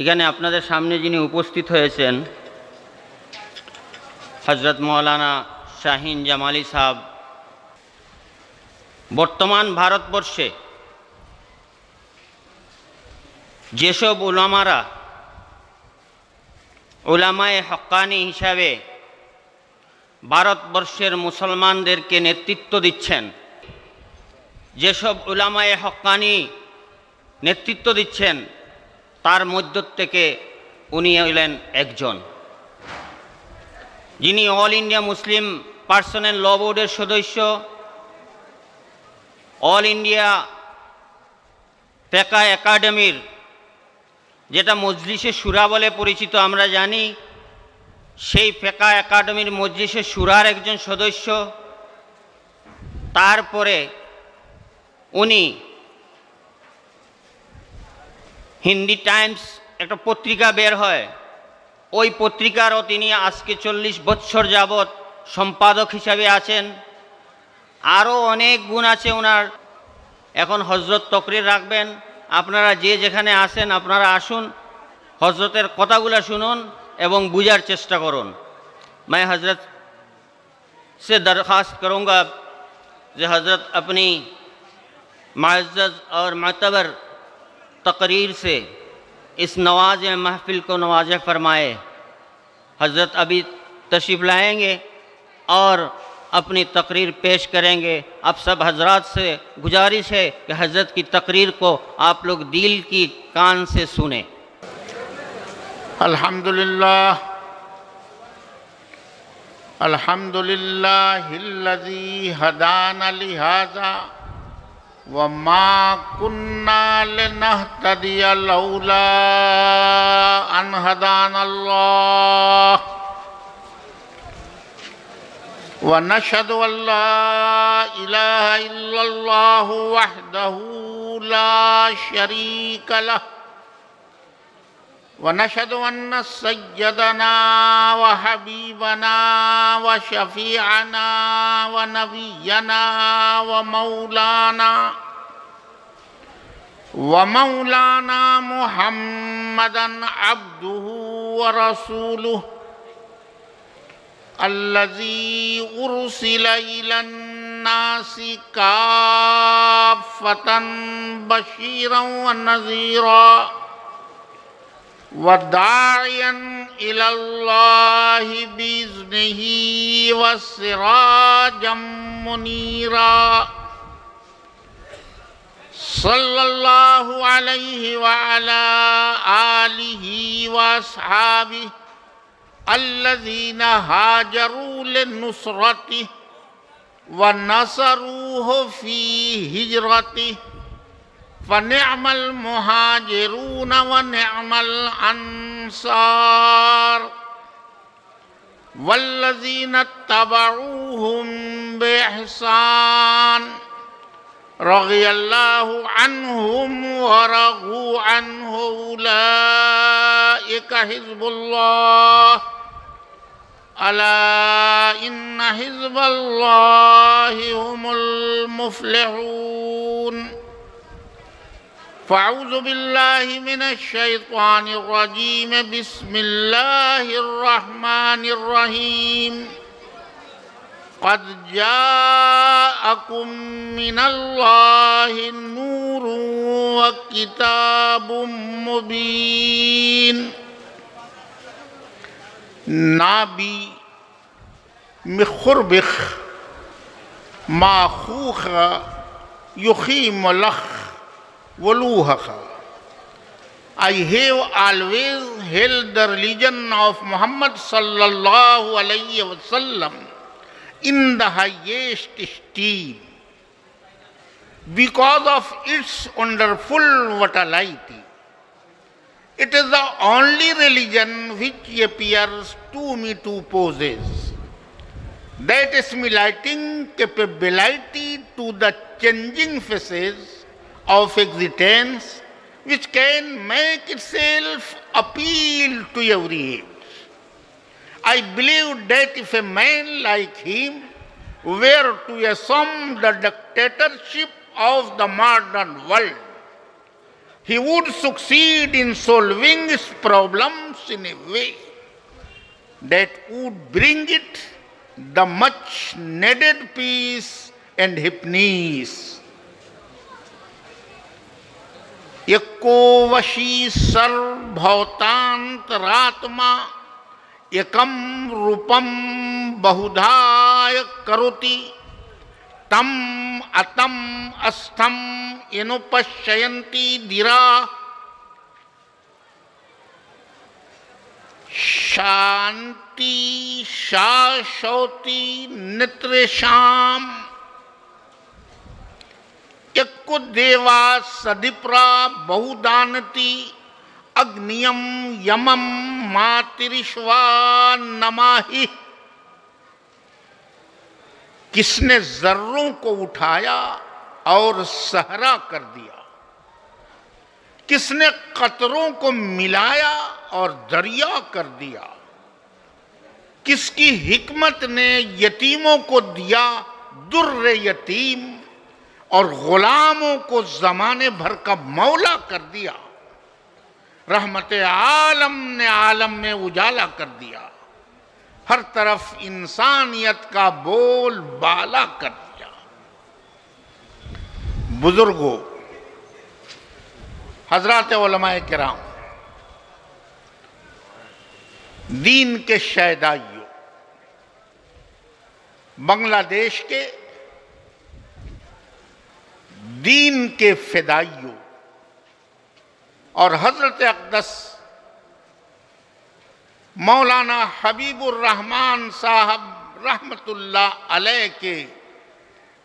এখানে আপনাদের সামনে যিনি উপস্থিত হয়েছেন হযরত মৌলানা শাহিন জামালি সাহেব বর্তমান ভারতবর্ষে যেসব উলামারা উলামায়ে হক্কানি হিসাবে ভারতবর্ষের মুসলমানদেরকে নেতৃত্ব দিচ্ছেন, যেসব উলামায়ে হক্কানি নেতৃত্ব দিচ্ছেন তার মধ্য থেকে উনি হলেন একজন, যিনি অল ইন্ডিয়া মুসলিম পার্সোনাল ল বোর্ডের সদস্য, অল ইন্ডিয়া ফিকহ একাডেমির, যেটা মজলিসে শুরা বলে পরিচিত আমরা জানি, সেই ফিকহ একাডেমির মজলিসে শুরার একজন সদস্য। তারপরে উনি হিন্দি টাইমস একটা পত্রিকা বের হয়, ওই পত্রিকারও তিনি আজকে 40 বছর যাবৎ সম্পাদক হিসাবে আছেন। আরও অনেক গুণ আছে ওনার। এখন হজরত তকরির রাখবেন, আপনারা যে যেখানে আসেন আপনারা আসুন, হজরতের কথাগুলো শুনুন এবং বুঝার চেষ্টা করুন। मैं हजरत से दरख्वास्त करूँगा कि हजरत अपनी मुअज़्ज़ज़ और मुअतबर तकरीर से इस नवाज़ महफ़िल को नवाज़ फरमाए। हजरत अभी तशरीफ़ लाएंगे और अपनी तकरीर पेश करेंगे। अब सब हजरात से गुजारिश है कि हजरत की तकरीर को आप लोग दिल की कान से सुने। अल्हम्दुलिल्लाह अल्हम्दुलिल्लाहिल्लज़ी हदाना लिहाज़ा व मा कुन्ना लिनहतदिया लौला अन हदानल्लाह व नशहदु अल्ला इलाहा इल्लल्लाहु वहदहु ला शरीक लह व नशहदु अन्न सय्यदना व हबीबना व शफीअना व नबियना व मौलाना मुहम्मदन अब्दुहु व रसूलुहु अल्लज़ी उर्सिला इलन नासि काफ़्फ़तन बशीरन व नज़ीरा व दाइयन इलल्लाहि बिइज़्निही व सिराजम मुनीरा सल्लल्लाहु अलैहि व अला आलिहि व अस्हाबिहि अल्लज़ीना हाजरू लिन्नुसरतिहि व नसरूहु फ़ी हिजरतिहि फ़निअमल मुहाजिरून व निअमल अंसार वल्लज़ीना तबऊहुम बिइहसान रज़ियल्लाहु अन्हुम व रज़ू अन्हु उलाइका हिज़्बुल्लाह अला इन्ना हिज़्बल्लाहि हुमुल मुफ़्लिहून। फ़अऊज़ु बिल्लाहि मिनश शैतानिर रजीम। बिस्मिल्लाहिर रहमानिर रहीम। क़द जाअकुम मिनल्लाहि नूरुन व किताबुम मुबीन। नाबी मिखुरबिख माखूख युखीम लख वलूहख। I have always held the religion of Muhammad sallallahu alayhi wa sallam in the highest esteem because of its wonderful vitality. It is the only religion which appears to me to possess that assimilating capability to the changing phases of existence, which can make itself appeal to every age. I believe that if a man like him were to assume the dictatorship of the modern world, he would succeed in solving his problems in a way that would bring it the much needed peace and happiness. एको वशी सर्वभूतांतरात्मा एकम रूपम बहुधाय करोति तम अतम अस्थम इनुपश्यन्ति धीरा शांति शाश्वती नित्रेषाम एको देवा सदिप्रा बहुदानति अग्नियम Yamam मातरिश्वा नमाहि। किसने जर्रों को उठाया और सहरा कर दिया, किसने कतरों को मिलाया और दरिया कर दिया, किसकी हिकमत ने यतीमों को दिया दुर्रे यतीम और गुलामों को जमाने भर का मौला कर दिया, रहमत आलम ने आलम में उजाला कर दिया, हर तरफ इंसानियत का बोल बाला कर दिया। बुजुर्गों, हजरात उलमाए किराम, दीन के शहदाइयों, बांग्लादेश के दीन के फिदाइयों और हजरत अक़दस मौलाना हबीबुर रहमान साहब रहमतुल्लाह अलैह के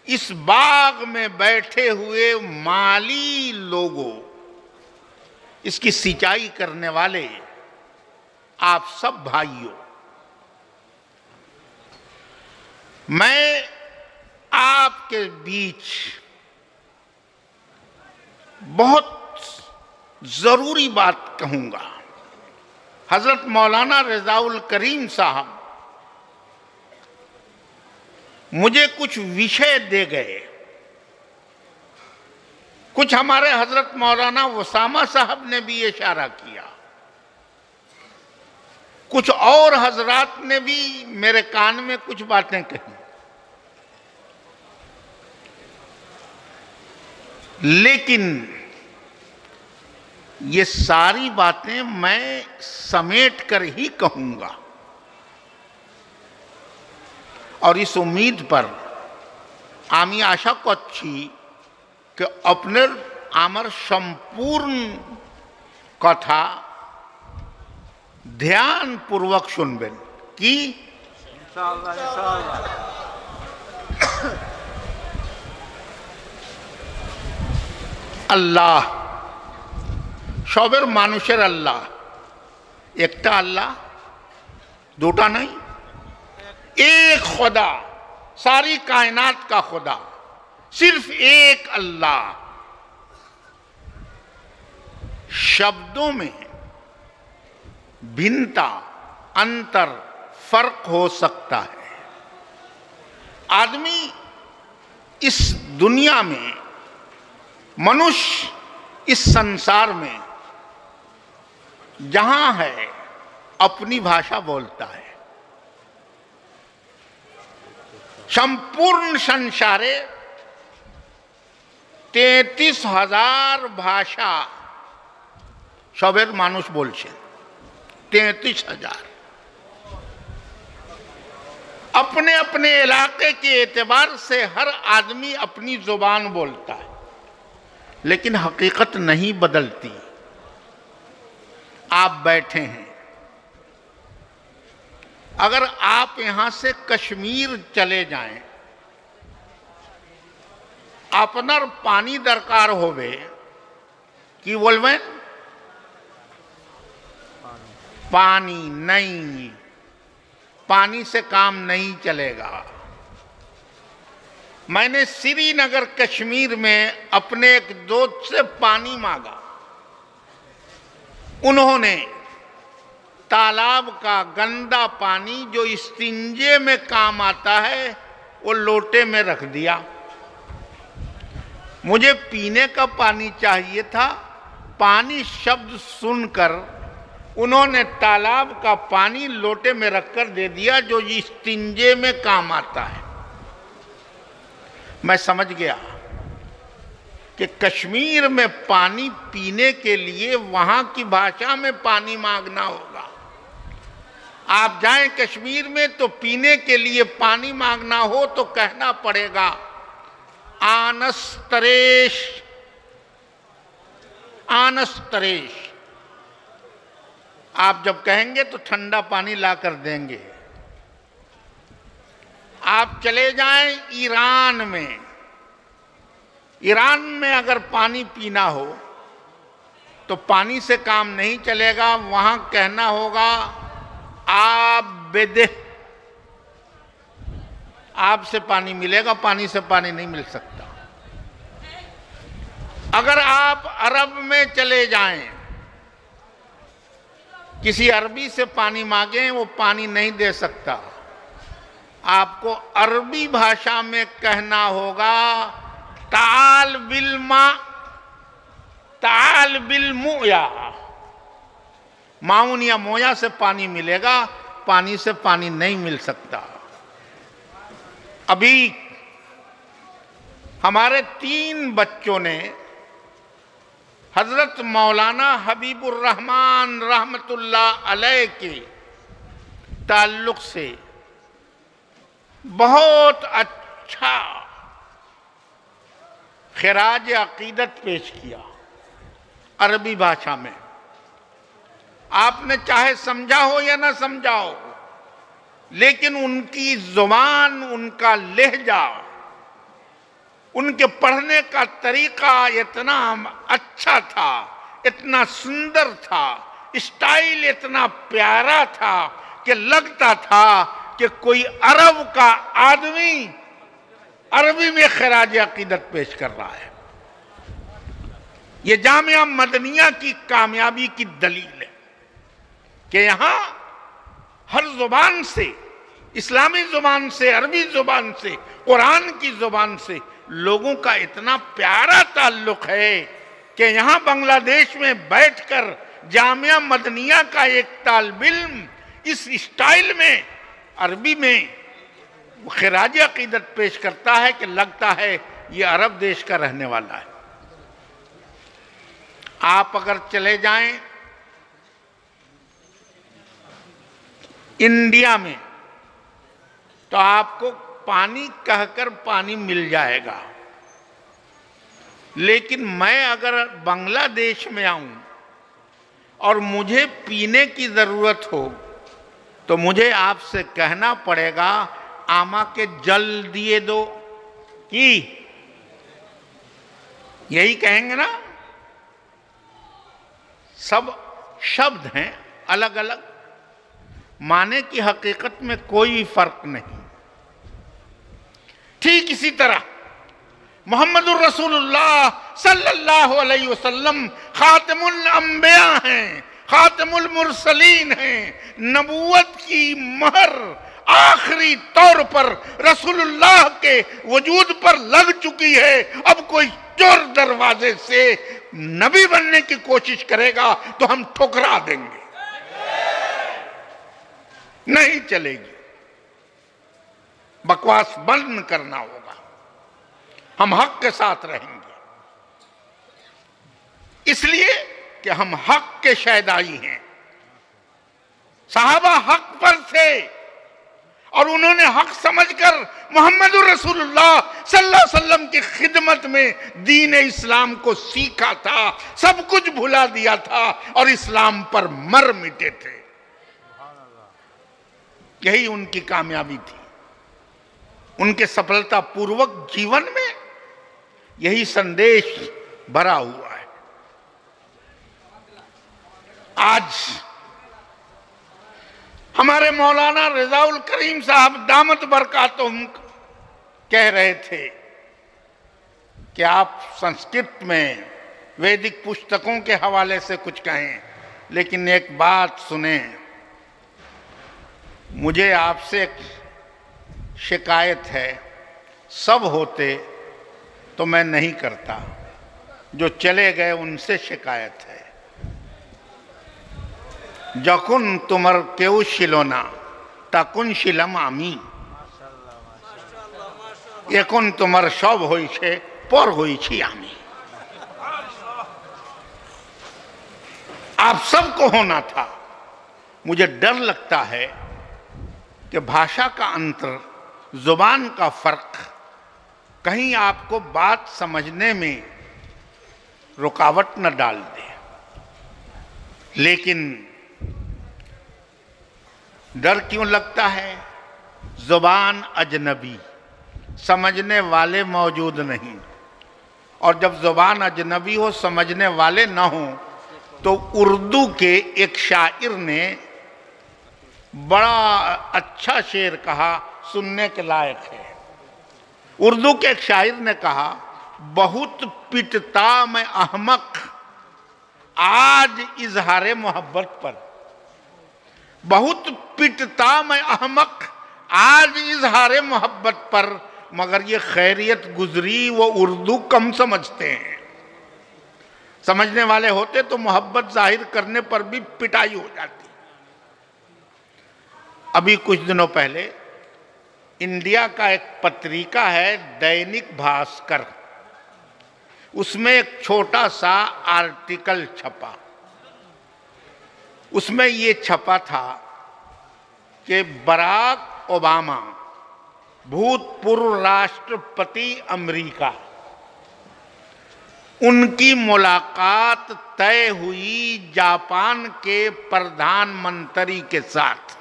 इस बाग में बैठे हुए माली लोगों, इसकी सिंचाई करने वाले आप सब भाइयों, मैं आपके बीच बहुत जरूरी बात कहूंगा। हजरत मौलाना रज़ाउल करीम साहब मुझे कुछ विषय दे गए, कुछ हमारे हजरत मौलाना उसामा साहब ने भी इशारा किया, कुछ और हजरात ने भी मेरे कान में कुछ बातें कही, लेकिन ये सारी बातें मैं समेट कर ही कहूंगा और इस उम्मीद पर आमी आशा করছি कि আপনার আমার সম্পূর্ণ কথা ध्यान पूर्वक सुनবেন কি ইনশাআল্লাহ ইনশাআল্লাহ। আল্লাহ সবের মানুষের আল্লাহ, একটা আল্লাহ, দুটা नहीं, एक खुदा, सारी कायनात का खुदा, सिर्फ एक अल्लाह। शब्दों में भिन्नता, अंतर, फर्क हो सकता है। आदमी इस दुनिया में, मनुष्य इस संसार में जहां है अपनी भाषा बोलता है। संपूर्ण संसारे 33,000 भाषा সবের মানুষ বলছে, 33,000। अपने अपने इलाके के एतबार से हर आदमी अपनी जुबान बोलता है, लेकिन हकीकत नहीं बदलती। आप बैठे हैं, अगर आप यहां से कश्मीर चले जाएं, আপনার पानी दरकार होवे कि बोलबें पानी नहीं, पानी से काम नहीं चलेगा। मैंने श्रीनगर कश्मीर में अपने एक दोस्त से पानी मांगा, उन्होंने तालाब का गंदा पानी जो इस्तिंजे में काम आता है वो लोटे में रख दिया। मुझे पीने का पानी चाहिए था, पानी शब्द सुनकर उन्होंने तालाब का पानी लोटे में रखकर दे दिया, जो इस्तिंजे में काम आता है। मैं समझ गया कि कश्मीर में पानी पीने के लिए वहां की भाषा में पानी मांगना होगा। आप जाएं कश्मीर में तो पीने के लिए पानी मांगना हो तो कहना पड़ेगा आनस्तरेश, आनस्तरेश। आप जब कहेंगे तो ठंडा पानी ला कर देंगे। आप चले जाएं ईरान में, ईरान में अगर पानी पीना हो तो पानी से काम नहीं चलेगा, वहां कहना होगा आप बेदे। आपसे पानी मिलेगा, पानी से पानी नहीं मिल सकता। अगर आप अरब में चले जाएं, किसी अरबी से पानी मांगे, वो पानी नहीं दे सकता। आपको अरबी भाषा में कहना होगा ताल बिल मुया। माउन या मोया से पानी मिलेगा, पानी से पानी नहीं मिल सकता। अभी हमारे 3 बच्चों ने हजरत मौलाना हबीबुर रहमान रहमतुल्लाह अलैह के ताल्लुक से बहुत अच्छा खिराज अकीदत पेश किया अरबी भाषा में। आपने चाहे समझा हो या ना समझा हो, लेकिन उनकी जुबान, उनका लहजा, उनके पढ़ने का तरीका इतना अच्छा था, इतना सुंदर था, स्टाइल इतना प्यारा था कि लगता था कि कोई अरब का आदमी अरबी में खिराज अकीदत पेश कर रहा है। ये जामिया मदनिया की कामयाबी की दलील है कि यहां हर जुबान से, इस्लामी जुबान से, अरबी जुबान से, कुरान की जुबान से लोगों का इतना प्यारा ताल्लुक है कि यहां बांग्लादेश में बैठकर जामिया मदनिया का एक तालिब इल्म इस स्टाइल में अरबी में खिराज अकीदत पेश करता है कि लगता है ये अरब देश का रहने वाला है। आप अगर चले जाएं इंडिया में तो आपको पानी कहकर पानी मिल जाएगा, लेकिन मैं अगर बांग्लादेश में आऊं और मुझे पीने की जरूरत हो तो मुझे आपसे कहना पड़ेगा आमा के जल दिए दो, कि यही कहेंगे ना। सब शब्द हैं अलग अलग, माने की हकीकत में कोई फर्क नहीं। ठीक इसी तरह मोहम्मदुर रसूलुल्लाह सल्लल्लाहु अलैहि वसल्लम खातिमुल अंबिया हैं, खातिमुल मुरसलीन हैं। नबूवत की महर आखिरी तौर पर रसूलुल्लाह के वजूद पर लग चुकी है। अब कोई चोर दरवाजे से नबी बनने की कोशिश करेगा तो हम ठुकरा देंगे, नहीं चलेगी। बकवास बंद करना होगा, हम हक के साथ रहेंगे, इसलिए कि हम हक के शहदाई हैं। साहबा हक पर थे और उन्होंने हक समझकर मोहम्मदुर रसूलुल्लाह सल्लल्लाहु अलैहि वसल्लम की खिदमत में दीन इस्लाम को सीखा था, सब कुछ भुला दिया था और इस्लाम पर मर मिटे थे। यही उनकी कामयाबी थी, उनके सफलतापूर्वक जीवन में यही संदेश भरा हुआ है। आज हमारे मौलाना रिजाउल करीम साहब दामत बरकातुहुम कह रहे थे कि आप संस्कृत में वैदिक पुस्तकों के हवाले से कुछ कहें, लेकिन एक बात सुने, मुझे आपसे एक शिकायत है। सब होते तो मैं नहीं करता, जो चले गए उनसे शिकायत है। যখন তোমার কেউ ছিল না তখন ছিলাম আমি, এখন তোমার সব হয়েছে, পর হয়েছি আমি। आप सबको होना था। मुझे डर लगता है कि भाषा का अंतर, जुबान का फर्क कहीं आपको बात समझने में रुकावट न डाल दे। लेकिन डर क्यों लगता है? जुबान अजनबी, समझने वाले मौजूद नहीं। और जब जुबान अजनबी हो, समझने वाले न हो, तो उर्दू के एक शायर ने बड़ा अच्छा शेर कहा, सुनने के लायक है। उर्दू के एक शायर ने कहा, बहुत पिटता मैं अहमक आज इजहारे मोहब्बत पर, बहुत पिटता मैं अहमक आज इजहारे मोहब्बत पर, मगर ये खैरियत गुजरी वो उर्दू कम समझते हैं। समझने वाले होते तो मोहब्बत जाहिर करने पर भी पिटाई हो जाती। अभी कुछ दिनों पहले इंडिया का एक पत्रिका है दैनिक भास्कर, उसमें एक छोटा सा आर्टिकल छपा। उसमें ये छपा था कि बराक ओबामा, भूतपूर्व राष्ट्रपति अमेरिका, उनकी मुलाकात तय हुई जापान के प्रधानमंत्री के साथ।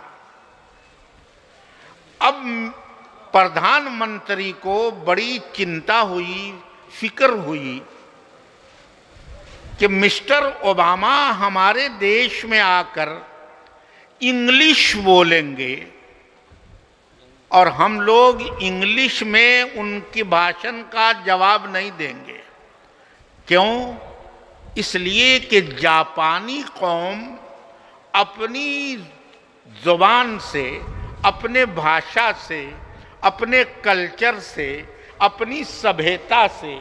अब प्रधानमंत्री को बड़ी चिंता हुई, फिक्र हुई कि मिस्टर ओबामा हमारे देश में आकर इंग्लिश बोलेंगे और हम लोग इंग्लिश में उनकी भाषण का जवाब नहीं देंगे। क्यों? इसलिए कि जापानी कौम अपनी जुबान से, अपने भाषा से, अपने कल्चर से, अपनी सभ्यता से,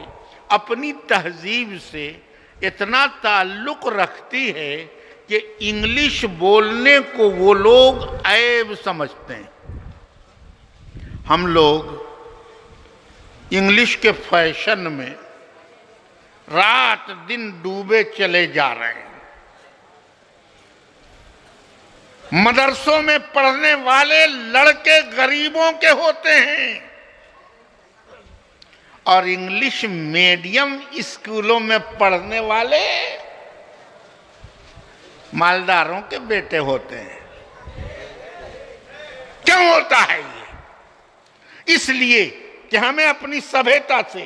अपनी तहजीब से इतना ताल्लुक़ रखती है कि इंग्लिश बोलने को वो लोग ऐब समझते हैं। हम लोग इंग्लिश के फैशन में रात दिन डूबे चले जा रहे हैं। मदरसों में पढ़ने वाले लड़के गरीबों के होते हैं और इंग्लिश मीडियम स्कूलों में पढ़ने वाले मालदारों के बेटे होते हैं। क्यों होता है ये? इसलिए कि हमें अपनी सभ्यता से,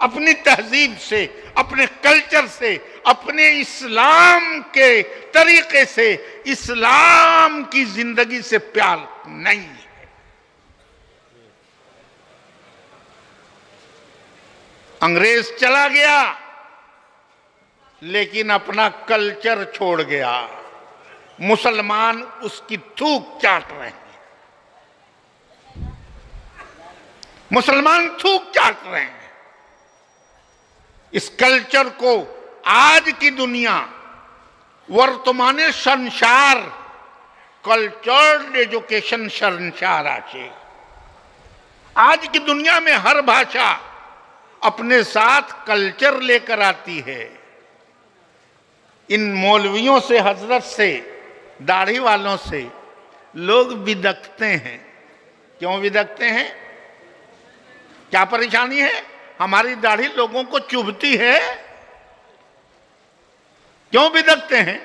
अपनी तहजीब से, अपने कल्चर से, अपने इस्लाम के तरीके से, इस्लाम की जिंदगी से प्यार नहीं है। अंग्रेज चला गया लेकिन अपना कल्चर छोड़ गया। मुसलमान उसकी थूक चाट रहे हैं, मुसलमान थूक चाट रहे हैं। इस कल्चर को आज की दुनिया, वर्तमान संसार कल्चर्ड एजुकेशन संसार आछे। आज की दुनिया में हर भाषा अपने साथ कल्चर लेकर आती है। इन मौलवियों से, हजरत से, दाढ़ी वालों से लोग बिदकते हैं। क्यों बिदकते हैं? क्या परेशानी है? हमारी दाढ़ी लोगों को चुभती है। क्यों बिदकते हैं?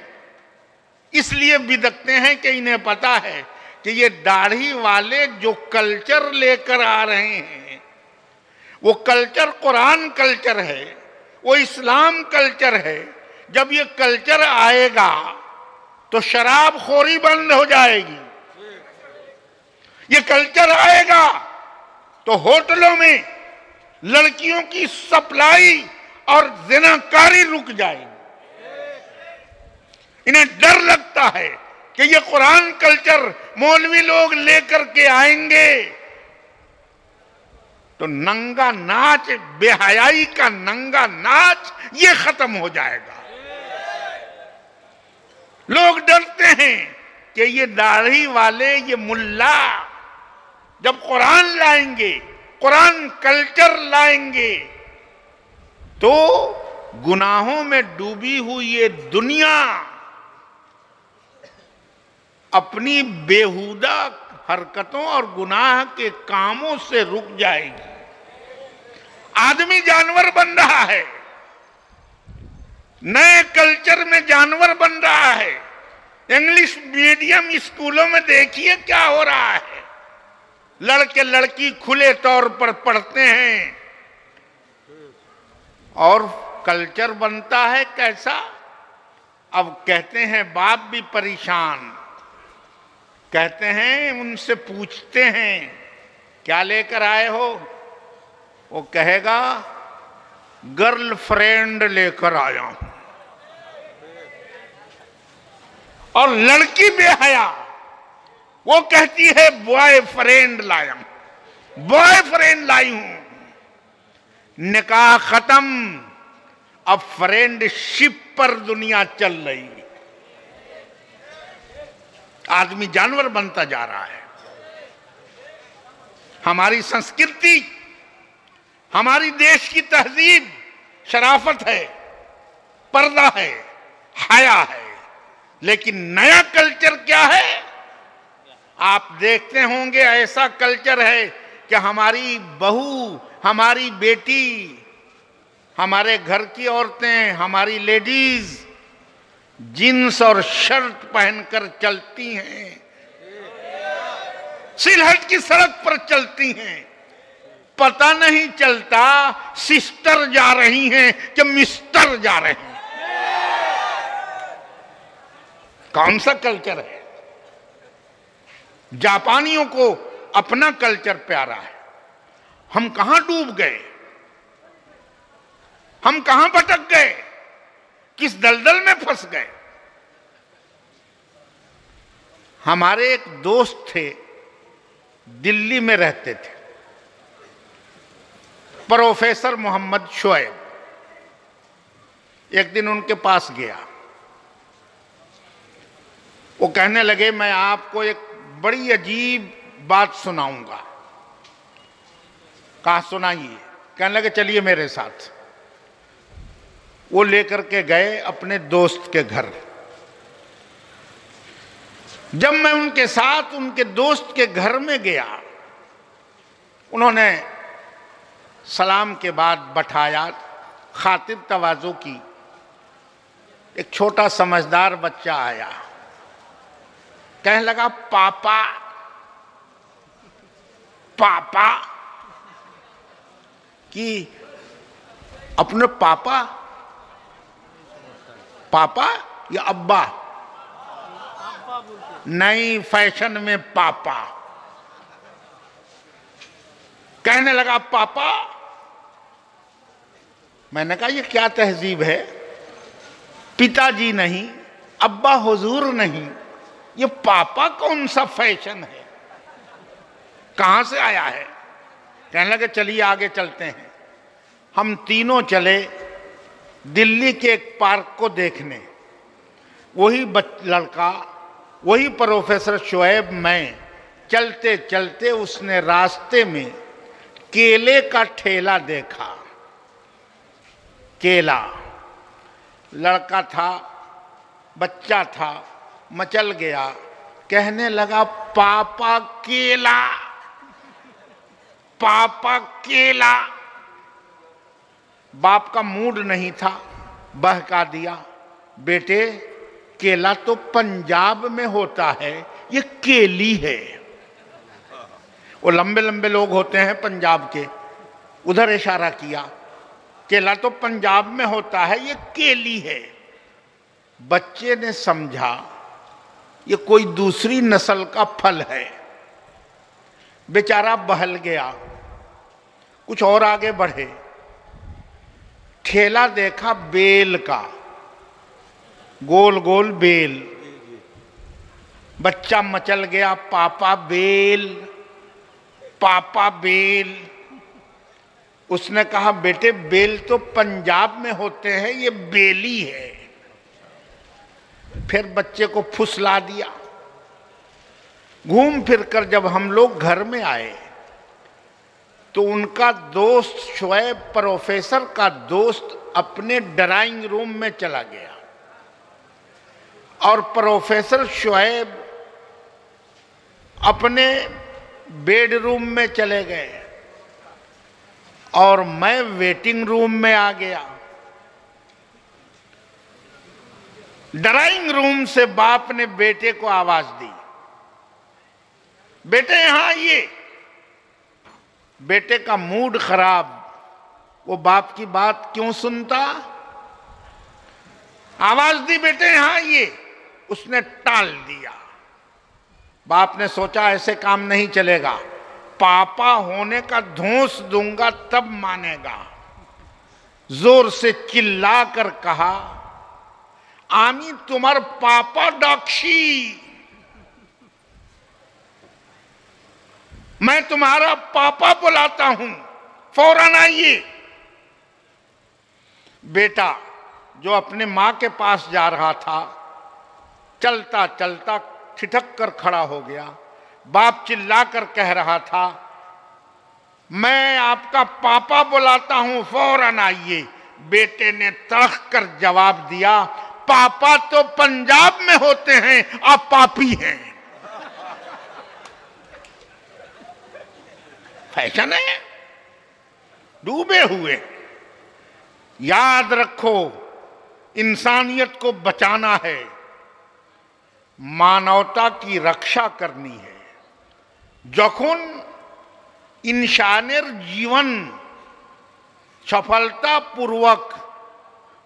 इसलिए बिदकते हैं कि इन्हें पता है कि ये दाढ़ी वाले जो कल्चर लेकर आ रहे हैं, वो कल्चर कुरान कल्चर है, वो इस्लाम कल्चर है। जब ये कल्चर आएगा तो शराबखोरी बंद हो जाएगी। ये कल्चर आएगा तो होटलों में लड़कियों की सप्लाई और जिनाकारी रुक जाएगी। इन्हें डर लगता है कि ये कुरान कल्चर मौलवी लोग लेकर के आएंगे तो नंगा नाच, बेहयाई का नंगा नाच ये खत्म हो जाएगा। लोग डरते हैं कि ये दाढ़ी वाले, ये मुल्ला जब कुरान लाएंगे, कुरान कल्चर लाएंगे, तो गुनाहों में डूबी हुई ये दुनिया अपनी बेहुदा हरकतों और गुनाह के कामों से रुक जाएगी। आदमी जानवर बन रहा है, नए कल्चर में जानवर बन रहा है। इंग्लिश मीडियम स्कूलों में देखिए क्या हो रहा है। लड़के लड़की खुले तौर पर पढ़ते हैं और कल्चर बनता है कैसा। अब कहते हैं बाप भी परेशान, कहते हैं, उनसे पूछते हैं क्या लेकर आए हो, वो कहेगा गर्लफ्रेंड लेकर आया हूं। और लड़की बेहया वो कहती है बॉयफ्रेंड लाया हूं, बॉयफ्रेंड लाई हूं। निकाह खत्म, अब फ्रेंडशिप पर दुनिया चल रही। आदमी जानवर बनता जा रहा है। हमारी संस्कृति, हमारी देश की तहजीब शराफत है, पर्दा है, हया है। लेकिन नया कल्चर क्या है? आप देखते होंगे ऐसा कल्चर है कि हमारी बहू, हमारी बेटी, हमारे घर की औरतें, हमारी लेडीज जींस और शर्ट पहनकर चलती हैं, सिलहट की सड़क पर चलती हैं। पता नहीं चलता सिस्टर जा रही हैं कि मिस्टर जा रहे हैं। कौन सा कल्चर है? जापानियों को अपना कल्चर प्यारा है। हम कहां डूब गए, हम कहां भटक गए, किस दलदल में फंस गए। हमारे एक दोस्त थे, दिल्ली में रहते थे, प्रोफेसर मोहम्मद शोएब। एक दिन उनके पास गया, वो कहने लगे मैं आपको एक बड़ी अजीब बात सुनाऊंगा। कहा सुनाइए। कहने लगे चलिए मेरे साथ। वो लेकर के गए अपने दोस्त के घर। जब मैं उनके साथ उनके दोस्त के घर में गया, उन्होंने सलाम के बाद बैठाया, खातिर तवाज़ो की। एक छोटा समझदार बच्चा आया, कहने लगा पापा पापा। कि अपने पापा, पापा या अब्बा? नई फैशन में पापा। कहने लगा पापा। मैंने कहा ये क्या तहजीब है? पिताजी नहीं, अब्बा हुजूर नहीं, ये पापा कौन सा फैशन है, कहां से आया है? कहने लगे चलिए आगे चलते हैं। हम तीनों चले दिल्ली के एक पार्क को देखने। वही लड़का, वही प्रोफेसर शोएब, मैं चलते चलते उसने रास्ते में केले का ठेला देखा। केला, लड़का था, बच्चा था, मचल गया, कहने लगा पापा केला, पापा केला। बाप का मूड नहीं था, बहका दिया, बेटे केला तो पंजाब में होता है, ये केली है। वो लंबे लंबे लोग होते हैं पंजाब के, उधर इशारा किया, केला तो पंजाब में होता है, ये केली है। बच्चे ने समझा ये कोई दूसरी नस्ल का फल है, बेचारा बहल गया। कुछ और आगे बढ़े, ठेला देखा बेल का, गोल गोल बेल। बच्चा मचल गया, पापा बेल, पापा बेल। उसने कहा बेटे बेल तो पंजाब में होते हैं, ये बेली है। फिर बच्चे को फुसला दिया। घूम फिर कर जब हम लोग घर में आए तो उनका दोस्त शुएब, प्रोफेसर का दोस्त, अपने ड्राइंग रूम में चला गया और प्रोफेसर शुएब अपने बेडरूम में चले गए और मैं वेटिंग रूम में आ गया। ड्राइंग रूम से बाप ने बेटे को आवाज दी, बेटे यहां आइए। बेटे का मूड खराब, वो बाप की बात क्यों सुनता। आवाज दी, बेटे यहां आइए, उसने टाल दिया। बाप ने सोचा ऐसे काम नहीं चलेगा, पापा होने का धौंस दूंगा तब मानेगा। जोर से चिल्लाकर कहा, आमी तुम्हार पापा डाक्षी, मैं तुम्हारा पापा बुलाता हूं, फौरन आइए। बेटा जो अपने मां के पास जा रहा था, चलता चलता ठिठक कर खड़ा हो गया। बाप चिल्लाकर कह रहा था, मैं आपका पापा बुलाता हूं, फौरन आइए। बेटे ने तड़क कर जवाब दिया, पापा तो पंजाब में होते हैं, आप पापी हैं। फैशन है, डूबे हुए। याद रखो, इंसानियत को बचाना है, मानवता की रक्षा करनी है। যখন इंसानेर जीवन सफलतापूर्वक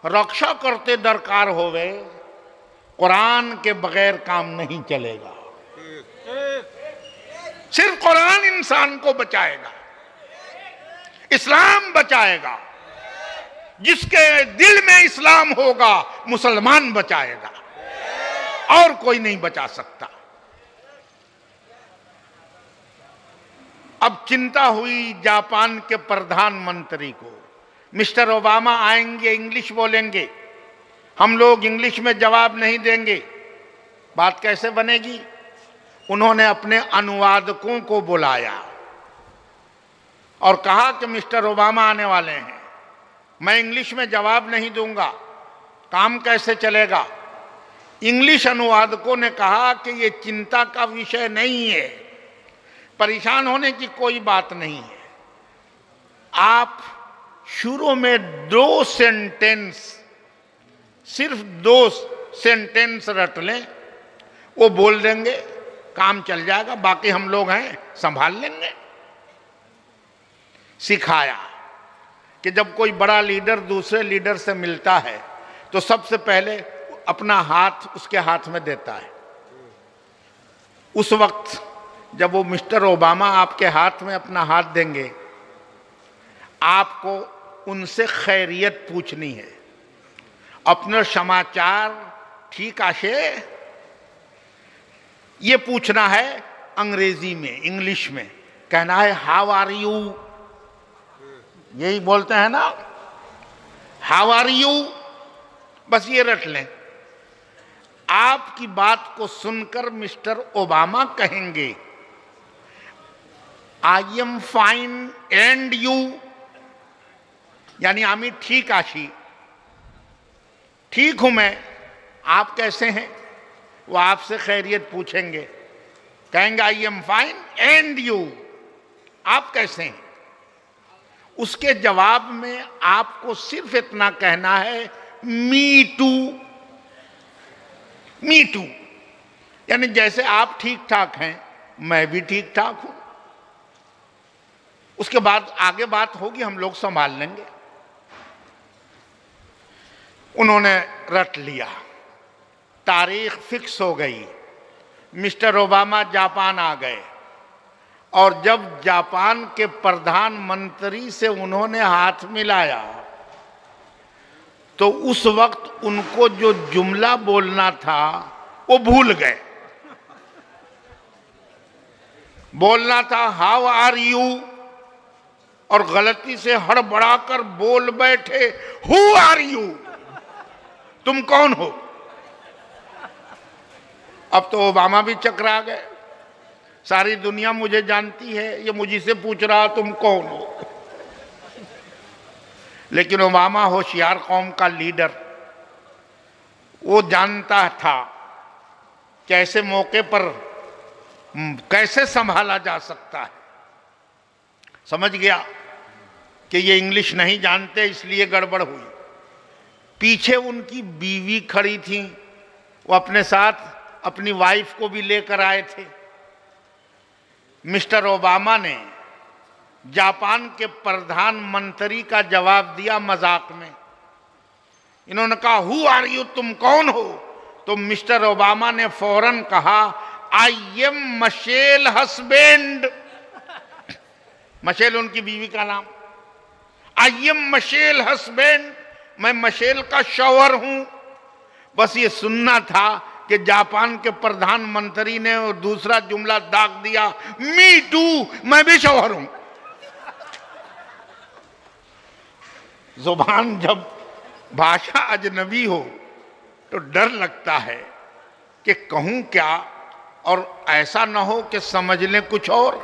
रक्षा करते दरकार होवे, कुरान के बगैर काम नहीं चलेगा। सिर्फ कुरान इंसान को बचाएगा, इस्लाम बचाएगा। जिसके दिल में इस्लाम होगा मुसलमान बचाएगा, और कोई नहीं बचा सकता। अब चिंता हुई जापान के प्रधानमंत्री को। मिस्टर ओबामा आएंगे, इंग्लिश बोलेंगे, हम लोग इंग्लिश में जवाब नहीं देंगे, बात कैसे बनेगी। उन्होंने अपने अनुवादकों को बुलाया और कहा कि मिस्टर ओबामा आने वाले हैं, मैं इंग्लिश में जवाब नहीं दूंगा, काम कैसे चलेगा। इंग्लिश अनुवादकों ने कहा कि ये चिंता का विषय नहीं है, परेशान होने की कोई बात नहीं है। आप शुरू में 2 सेंटेंस, सिर्फ 2 सेंटेंस रट लें, वो बोल देंगे, काम चल जाएगा, बाकी हम लोग हैं संभाल लेंगे। सिखाया कि जब कोई बड़ा लीडर दूसरे लीडर से मिलता है तो सबसे पहले अपना हाथ उसके हाथ में देता है। उस वक्त जब वो मिस्टर ओबामा आपके हाथ में अपना हाथ देंगे, आपको उनसे खैरियत पूछनी है, अपने समाचार ठीक आशे, ये पूछना है अंग्रेजी में, इंग्लिश में कहना है हाउ आर यू, यही बोलते हैं ना, हाउ आर यू, बस ये रट लें। आपकी बात को सुनकर मिस्टर ओबामा कहेंगे I am fine and you, यानी आमी ठीक आशी, ठीक हूं मैं, आप कैसे हैं। वो आपसे खैरियत पूछेंगे, कहेंगे I am fine and you, आप कैसे हैं। उसके जवाब में आपको सिर्फ इतना कहना है मी टू, मी टू, यानी जैसे आप ठीक ठाक हैं मैं भी ठीक ठाक हूं। उसके बाद आगे बात होगी, हम लोग संभाल लेंगे। उन्होंने रट लिया, तारीख फिक्स हो गई, मिस्टर ओबामा जापान आ गए और जब जापान के प्रधानमंत्री से उन्होंने हाथ मिलाया तो उस वक्त उनको जो जुमला बोलना था वो भूल गए। बोलना था हाउ आर यू, और गलती से हड़बड़ाकर बोल बैठे, हु आर यू, तुम कौन हो। अब तो ओबामा भी चकरा गए, सारी दुनिया मुझे जानती है, ये मुझे से पूछ रहा तुम कौन हो। लेकिन ओबामा होशियार कौम का लीडर, वो जानता था कैसे मौके पर कैसे संभाला जा सकता है। समझ गया कि ये इंग्लिश नहीं जानते इसलिए गड़बड़ हुई। पीछे उनकी बीवी खड़ी थी, वो अपने साथ अपनी वाइफ को भी लेकर आए थे। मिस्टर ओबामा ने जापान के प्रधानमंत्री का जवाब दिया मजाक में। इन्होंने कहा, हु आर यू, तुम कौन हो। तो मिस्टर ओबामा ने फौरन कहा, आई एम मशेल हस्बैंड। मशेल उनकी बीवी का नाम। आई एम मशेल हस्बैंड, मैं मशेल का शौहर हूं। बस ये सुनना था कि जापान के प्रधानमंत्री ने और दूसरा जुमला दाग दिया, मी टू, मैं भी शौहर हूं। जुबान जब भाषा अजनबी हो तो डर लगता है कि कहूं क्या और ऐसा ना हो कि समझ लें कुछ और।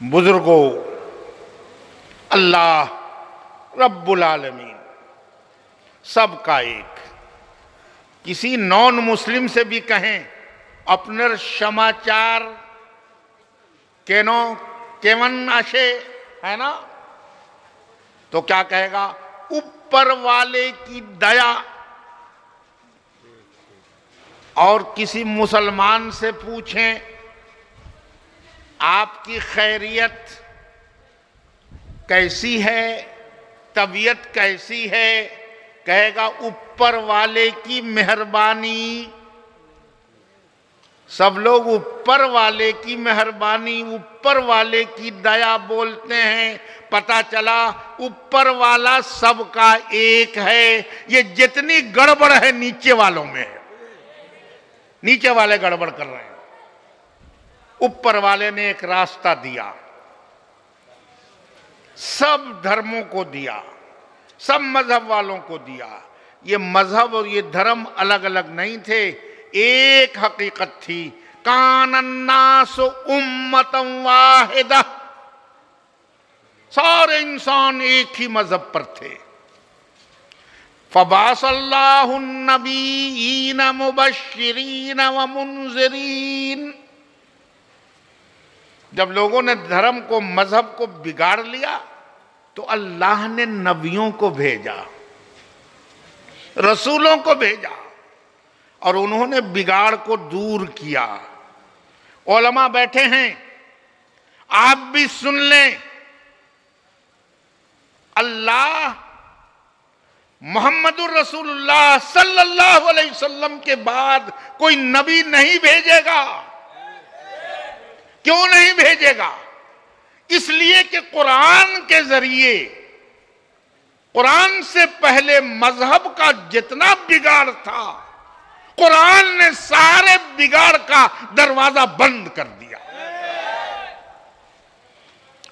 बुजुर्गों, अल्लाह रब्बुल आलमीन सबका एक। किसी नॉन मुस्लिम से भी कहें अपने समाचार केवन आशे है ना, तो क्या कहेगा, ऊपर वाले की दया। और किसी मुसलमान से पूछें आपकी खैरियत कैसी है, तबीयत कैसी है, कहेगा ऊपर वाले की मेहरबानी। सब लोग ऊपर वाले की मेहरबानी, ऊपर वाले की दया बोलते हैं। पता चला ऊपर वाला सबका एक है। ये जितनी गड़बड़ है नीचे वालों में है, नीचे वाले गड़बड़ कर रहे हैं। ऊपर वाले ने एक रास्ता दिया, सब धर्मों को दिया, सब मजहब वालों को दिया। ये मजहब और ये धर्म अलग अलग नहीं थे, एक हकीकत थी। कानन्नास उम्मतम वाहिदा, सारे इंसान एक ही मजहब पर थे। फबासल्लाहु नबीयीन मुबश्शिरीन व मुनज़िरीन। जब लोगों ने धर्म को, मजहब को बिगाड़ लिया तो अल्लाह ने नबियों को भेजा, रसूलों को भेजा और उन्होंने बिगाड़ को दूर किया। उलमा बैठे हैं, आप भी सुन लें। अल्लाह मोहम्मदुर रसूलुल्लाह सल्लल्लाहु अलैहि वसल्लम के बाद कोई नबी नहीं भेजेगा। क्यों नहीं भेजेगा? इसलिए कि कुरान के जरिए, कुरान से पहले मजहब का जितना बिगाड़ था, कुरान ने सारे बिगाड़ का दरवाजा बंद कर दिया।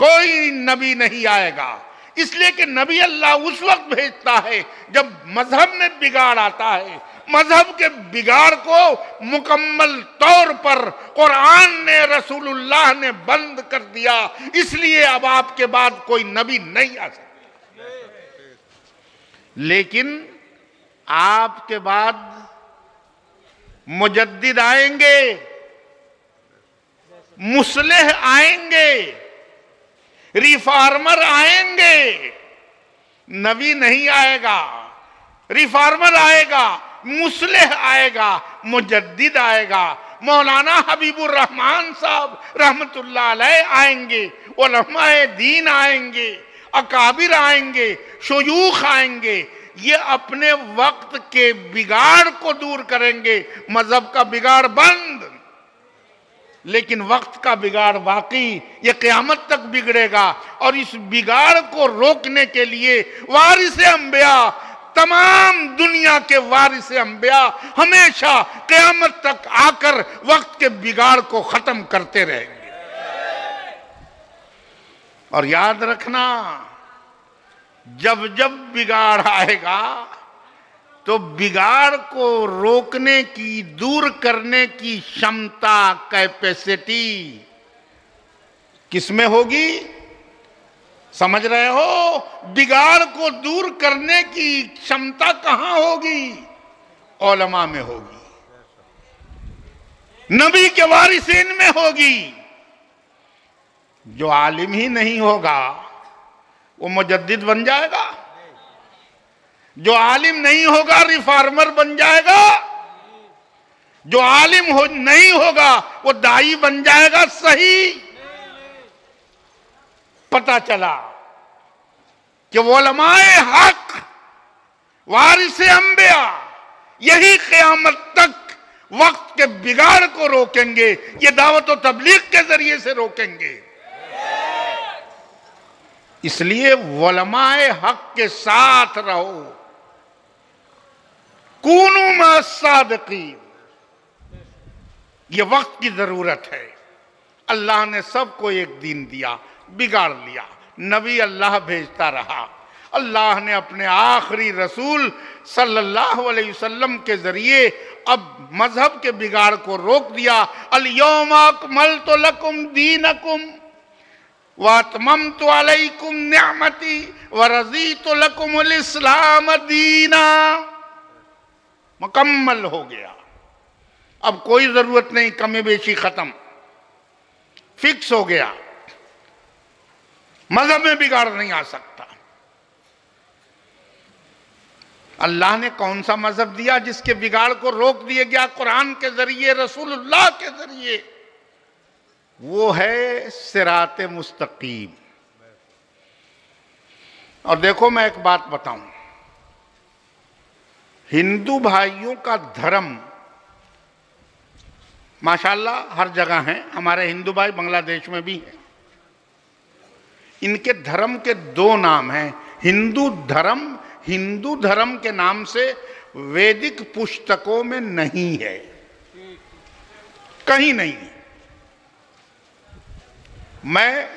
कोई नबी नहीं आएगा, इसलिए कि नबी अल्लाह उस वक्त भेजता है जब मजहब में बिगाड़ आता है। मजहब के बिगाड़ को मुकम्मल तौर पर कुरान ने, रसूलुल्लाह ने बंद कर दिया। इसलिए अब आपके बाद कोई नबी नहीं आ सकता। लेकिन आपके बाद मुजद्दिद आएंगे, मुस्लिह आएंगे, रिफॉर्मर आएंगे। नबी नहीं आएगा, रिफॉर्मर आएगा, मुस्लिह आएगा, मुजद्दिद आएगा। मौलाना हबीबुर रहमान साहब रहमतुल्लाह अलैह आएंगे, उलमाए दीन आएंगे, अकाबिर आएंगे, शुयूख आएंगे। ये अपने वक्त के बिगाड़ को दूर करेंगे। मजहब का बिगाड़ बंद, लेकिन वक्त का बिगाड़ बाकी, ये क़यामत तक बिगड़ेगा। और इस बिगाड़ को रोकने के लिए वारिस अंबिया, तमाम दुनिया के वारिस अंबिया हमेशा क़यामत तक आकर वक्त के बिगाड़ को खत्म करते रहेंगे। और याद रखना, जब जब बिगाड़ आएगा तो बिगाड़ को रोकने की, दूर करने की क्षमता, कैपेसिटी किसमें होगी? समझ रहे हो? बिगाड़ को दूर करने की क्षमता कहां होगी? उलमा में होगी, नबी के वारिसीन में होगी। जो आलिम ही नहीं होगा वो मुजद्दिद बन जाएगा? जो आलिम नहीं होगा रिफॉर्मर बन जाएगा? जो आलिम नहीं होगा वो दाई बन जाएगा? सही पता चला कि वो उलमाए हक, वारिसे अंबिया, यही क़यामत तक वक्त के बिगाड़ को रोकेंगे। ये दावत और तबलीग के जरिए से रोकेंगे। इसलिए उलमाए हक के साथ रहो। कूनू मा सादिकीन, ये वक्त की जरूरत है। अल्लाह ने सबको एक दीन दिया, बिगाड़ लिया, नबी अल्लाह भेजता रहा। अल्लाह ने अपने आखिरी रसूल सल्लल्लाहु अलैहि वसल्लम के जरिए अब मजहब के बिगाड़ को रोक दिया। अल यौमा अकमलतु लकुम दीनकुम व अतममतु अलैकुम निअमती व रज़ीतु लकुमुल इस्लाम दीना। मुकम्मल हो गया, अब कोई जरूरत नहीं, कमी बेशी खत्म, फिक्स हो गया। मजहब में बिगाड़ नहीं आ सकता। अल्लाह ने कौन सा मजहब दिया जिसके बिगाड़ को रोक दिया गया? कुरान के जरिए, रसूलुल्लाह के जरिए। वो है सिराते मुस्तकीम। और देखो, मैं एक बात बताऊं, हिंदू भाइयों का धर्म माशाल्लाह हर जगह है, हमारे हिंदू भाई बांग्लादेश में भी हैं। इनके धर्म के दो नाम हैं। हिंदू धर्म के नाम से वैदिक पुस्तकों में नहीं है, कहीं नहीं है। मैं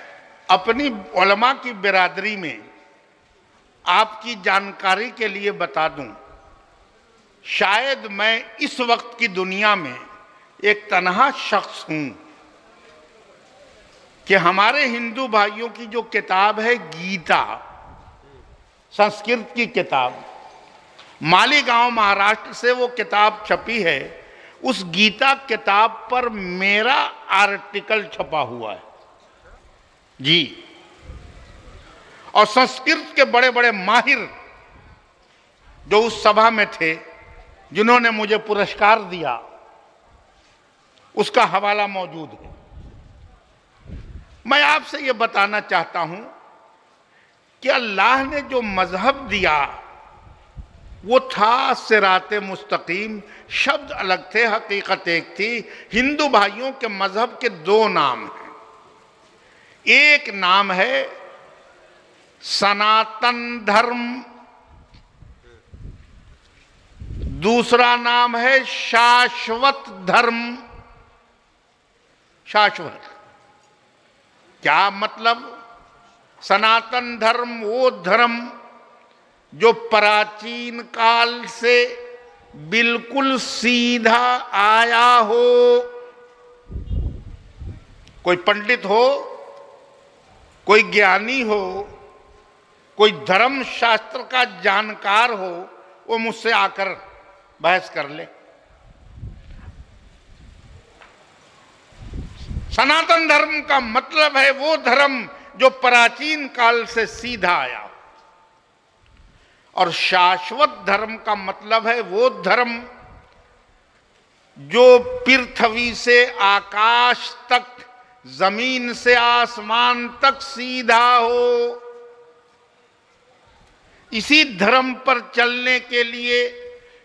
अपनी उलमा की बिरादरी में आपकी जानकारी के लिए बता दूं, शायद मैं इस वक्त की दुनिया में एक तन्हा शख्स हूं कि हमारे हिंदू भाइयों की जो किताब है गीता, संस्कृत की किताब, मालीगांव महाराष्ट्र से वो किताब छपी है। उस गीता किताब पर मेरा आर्टिकल छपा हुआ है जी। और संस्कृत के बड़े बड़े माहिर जो उस सभा में थे, जिन्होंने मुझे पुरस्कार दिया, उसका हवाला मौजूद है। मैं आपसे ये बताना चाहता हूं कि अल्लाह ने जो मजहब दिया वो था सिराते मुस्तकीम। शब्द अलग थे, हकीकत एक थी। हिंदू भाइयों के मजहब के दो नाम हैं। एक नाम है सनातन धर्म, दूसरा नाम है शाश्वत धर्म। शाश्वत क्या मतलब? सनातन धर्म वो धर्म जो प्राचीन काल से बिल्कुल सीधा आया हो। कोई पंडित हो, कोई ज्ञानी हो, कोई धर्म शास्त्र का जानकार हो, वो मुझसे आकर बहस कर ले। सनातन धर्म का मतलब है वो धर्म जो प्राचीन काल से सीधा आया। और शाश्वत धर्म का मतलब है वो धर्म जो पृथ्वी से आकाश तक, जमीन से आसमान तक सीधा हो। इसी धर्म पर चलने के लिए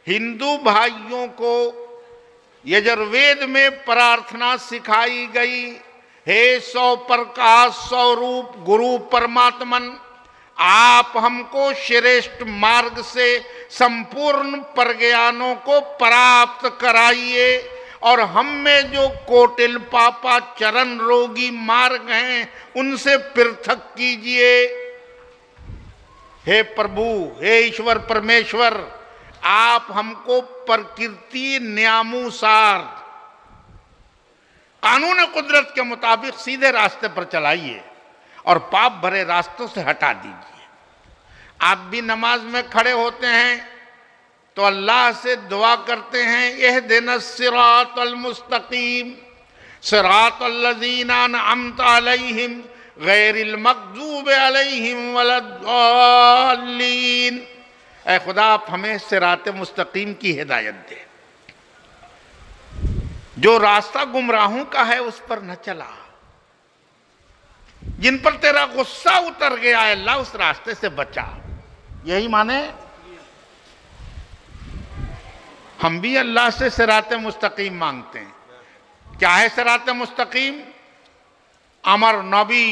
हिंदू भाइयों को यजुर्वेद में प्रार्थना सिखाई गई, हे सौ प्रकाश स्वरूप गुरु परमात्मन, आप हमको श्रेष्ठ मार्ग से संपूर्ण प्रज्ञानों को प्राप्त कराइए और हम में जो कोटिल पापा चरण रोगी मार्ग हैं उनसे पृथक कीजिए। हे प्रभु, हे ईश्वर परमेश्वर, आप हमको प्रकृति नियमानुसार कानून कुदरत के मुताबिक सीधे रास्ते पर चलाइए और पाप भरे रास्तों से हटा दीजिए। आप भी नमाज में खड़े होते हैं तो अल्लाह से दुआ करते हैं, इहदिनस सिरातल मुस्तकीम सिरातल्लज़ीना अनअमत अलैहिम गैरिल मग़ज़ूबि अलैहिम वलद्दाल्लीन। ऐ खुदा, आप हमें सिरात मुस्तकीम की हिदायत दे। जो रास्ता गुमराहों का है उस पर न चला, जिन पर तेरा गुस्सा उतर गया है अल्लाह उस रास्ते से बचा। यही माने हम भी अल्लाह से सिरात मुस्तकीम मांगते हैं। क्या है सिरात मुस्तकीम? अमर नबी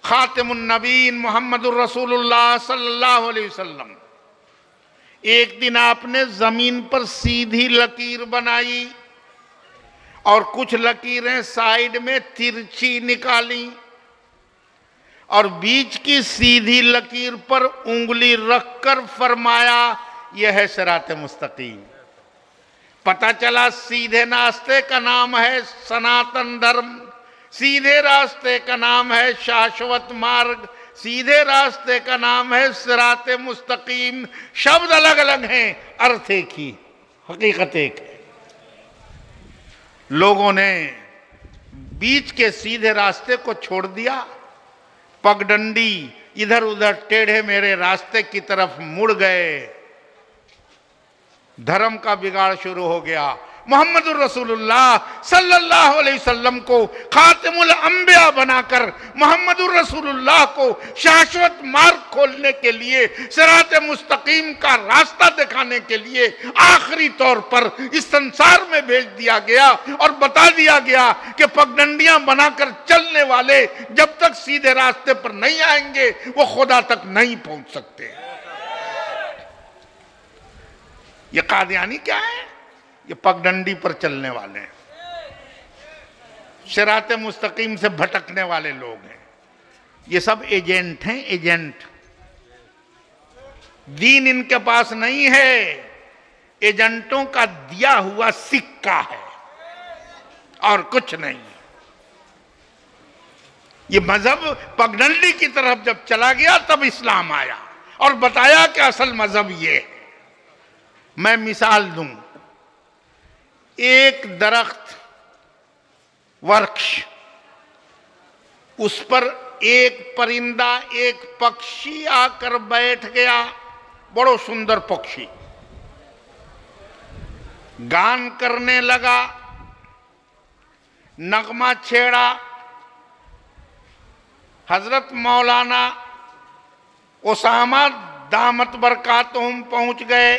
खातिमुन नबीन मुहम्मदुर रसूलुल्लाह सल्लल्लाहु अलैहि वसल्लम, एक दिन आपने जमीन पर सीधी लकीर बनाई और कुछ लकीरें साइड में तिरछी निकाली और बीच की सीधी लकीर पर उंगली रखकर फरमाया, यह है सिरात मुस्तकीम। पता चला सीधे रास्ते का नाम है सनातन धर्म, सीधे रास्ते का नाम है शाश्वत मार्ग, सीधे रास्ते का नाम है सिरात मुस्तकीम। शब्द अलग अलग हैं, अर्थ एक ही, हकीकत एक है। लोगों ने बीच के सीधे रास्ते को छोड़ दिया, पगडंडी इधर उधर टेढ़े मेढ़े रास्ते की तरफ मुड़ गए, धर्म का बिगाड़ शुरू हो गया। मोहम्मदुर रसूलुल्लाह सल्लल्लाहु अलैहि वसल्लम को खातिमुल अंबिया बनाकर मोहम्मदुर रसूलुल्लाह को शाश्वत मार्ग खोलने के लिए, सिरात मुस्तकीम का रास्ता दिखाने के लिए आखिरी तौर पर इस संसार में भेज दिया गया और बता दिया गया कि पगडंडियां बनाकर चलने वाले जब तक सीधे रास्ते पर नहीं आएंगे वो खुदा तक नहीं पहुंच सकते। ये कादियानी क्या है? ये पगडंडी पर चलने वाले हैं, सिरात मुस्तकीम से भटकने वाले लोग हैं। ये सब एजेंट हैं, एजेंट। दीन इनके पास नहीं है, एजेंटों का दिया हुआ सिक्का है और कुछ नहीं। ये मजहब पगडंडी की तरफ जब चला गया तब इस्लाम आया और बताया कि असल मजहब ये है। मैं मिसाल दूं, एक दरख्त वृक्ष, उस पर एक परिंदा, एक पक्षी आकर बैठ गया, बड़ो सुंदर पक्षी, गान करने लगा, नगमा छेड़ा। हजरत मौलाना उसामा दामत बरकातुहुम पहुंच गए,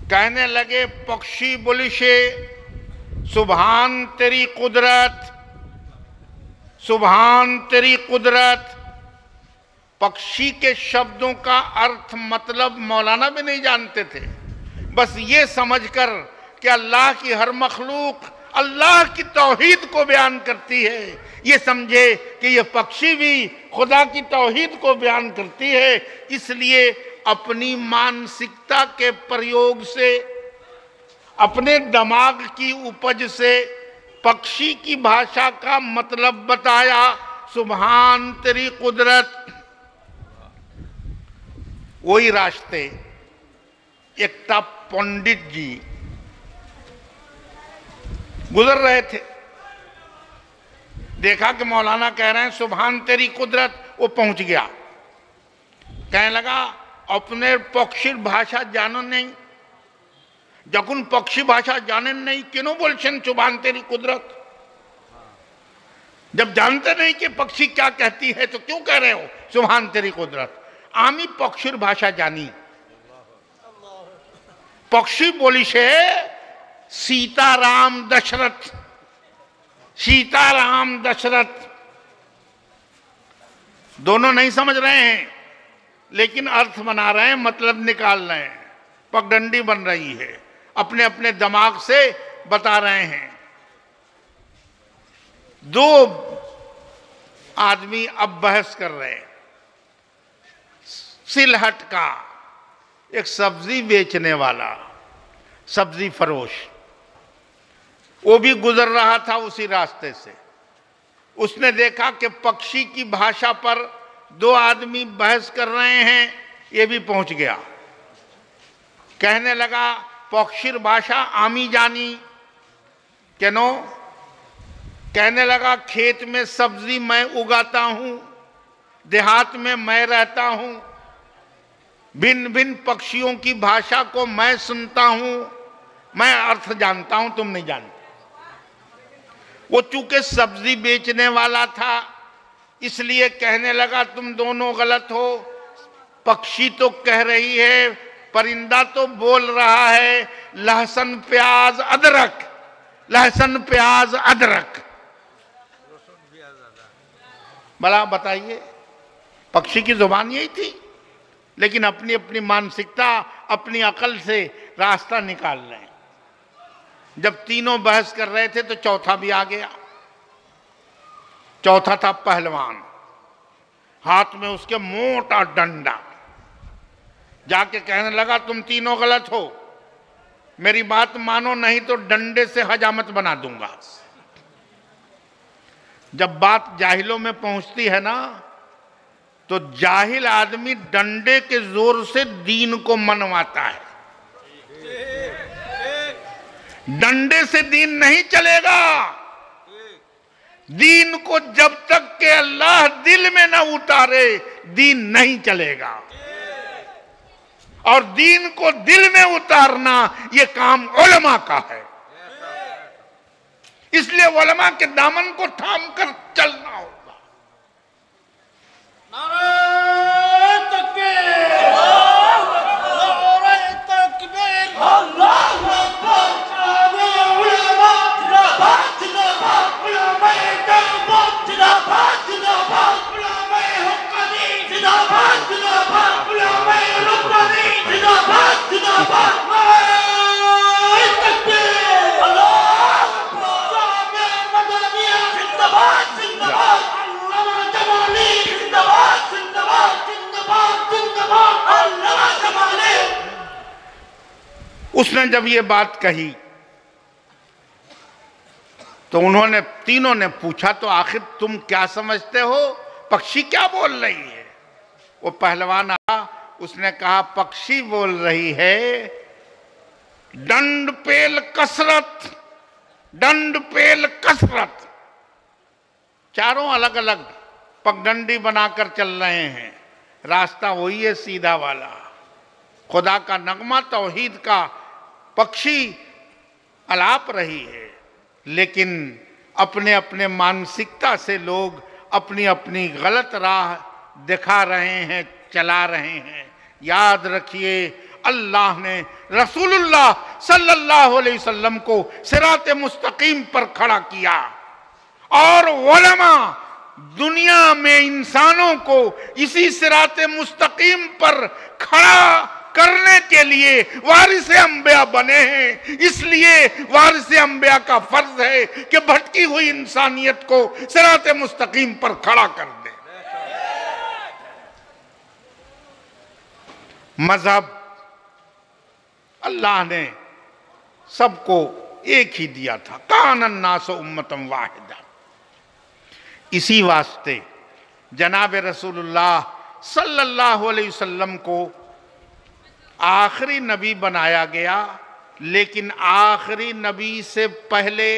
कहने लगे, पक्षी बोलिशे सुभान तेरी कुदरत, सुभान तेरी कुदरत। पक्षी के शब्दों का अर्थ मतलब मौलाना भी नहीं जानते थे। बस ये समझकर कि अल्लाह की हर मखलूक अल्लाह की तौहीद को बयान करती है, ये समझे कि ये पक्षी भी खुदा की तौहीद को बयान करती है। इसलिए अपनी मानसिकता के प्रयोग से, अपने दिमाग की उपज से पक्षी की भाषा का मतलब बताया, सुभान तेरी कुदरत। वही रास्ते एकता पंडित जी गुजर रहे थे, देखा कि मौलाना कह रहे हैं सुभान तेरी कुदरत। वो पहुंच गया, कहने लगा, अपने पक्षी भाषा जानो नहीं, जकुन पक्षी भाषा जाने नहीं क्यों बोलছেন सुभान तेरी कुदरत? जब जानते नहीं कि पक्षी क्या कहती है तो क्यों कह रहे हो सुभान तेरी कुदरत? आमी पक्षीर भाषा जानी। पक्षी बोलिছে सीताराम दशरथ, सीताराम दशरथ। दोनों नहीं समझ रहे हैं लेकिन अर्थ बना रहे हैं, मतलब निकाल रहे हैं। पगडंडी बन रही है, अपने अपने दिमाग से बता रहे हैं। दो आदमी अब बहस कर रहे हैं। सिलहट का एक सब्जी बेचने वाला, सब्जी फरोश, वो भी गुजर रहा था उसी रास्ते से। उसने देखा कि पक्षी की भाषा पर दो आदमी बहस कर रहे हैं, ये भी पहुंच गया। कहने लगा पक्षीर भाषा आमी जानी केनो। कहने लगा खेत में सब्जी मैं उगाता हूं, देहात में मैं रहता हूं, भिन्न भिन्न पक्षियों की भाषा को मैं सुनता हूं, मैं अर्थ जानता हूं, तुम नहीं जानते। वो चूंकि सब्जी बेचने वाला था इसलिए कहने लगा तुम दोनों गलत हो। पक्षी तो कह रही है, परिंदा तो बोल रहा है लहसुन प्याज अदरक, लहसुन प्याज अदरक। भला बताइए, पक्षी की जुबान यही थी, लेकिन अपनी अपनी मानसिकता, अपनी अकल से रास्ता निकाल रहे हैं। जब तीनों बहस कर रहे थे तो चौथा भी आ गया। चौथा था पहलवान, हाथ में उसके मोटा डंडा। जाके कहने लगा तुम तीनों गलत हो, मेरी बात मानो नहीं तो डंडे से हजामत बना दूंगा। जब बात जाहिलों में पहुंचती है ना, तो जाहिल आदमी डंडे के जोर से दीन को मनवाता है। डंडे से दीन नहीं चलेगा। दीन को जब तक के अल्लाह दिल में न उतारे दीन नहीं चलेगा। और दीन को दिल में उतारना यह काम उलमा का है। इसलिए उलमा के दामन को थाम कर चलना होगा। उसने जब ये बात कही तो उन्होंने तीनों ने पूछा तो आखिर तुम क्या समझते हो, पक्षी क्या बोल रही है? वो पहलवान आया, उसने कहा पक्षी बोल रही है दंड पेल कसरत, दंड पेल कसरत। चारों अलग अलग पगडंडी बनाकर चल रहे हैं, रास्ता वही है सीधा वाला। खुदा का नगमा तौहीद का पक्षी अलाप रही है, लेकिन अपने अपने मानसिकता से लोग अपनी अपनी गलत राह दिखा रहे हैं, चला रहे हैं। याद रखिए, अल्लाह ने रसूलुल्लाह सल्लल्लाहु अलैहि वसल्लम को सिराते मुस्तकीम पर खड़ा किया और उलमा दुनिया में इंसानों को इसी सिराते मुस्तकीम पर खड़ा करने के लिए वारिसे अंबिया बने हैं। इसलिए वारिसे अंबिया का फर्ज है कि भटकी हुई इंसानियत को सिराते मुस्तकीम पर खड़ा कर दे। मजहब अल्लाह ने सबको एक ही दिया था, कानन नास उम्मतम वाहिदा। इसी वास्ते जनाब रसूलुल्लाह सल्लल्लाहु अलैहि वसल्लम को आखिरी नबी बनाया गया, लेकिन आखिरी नबी से पहले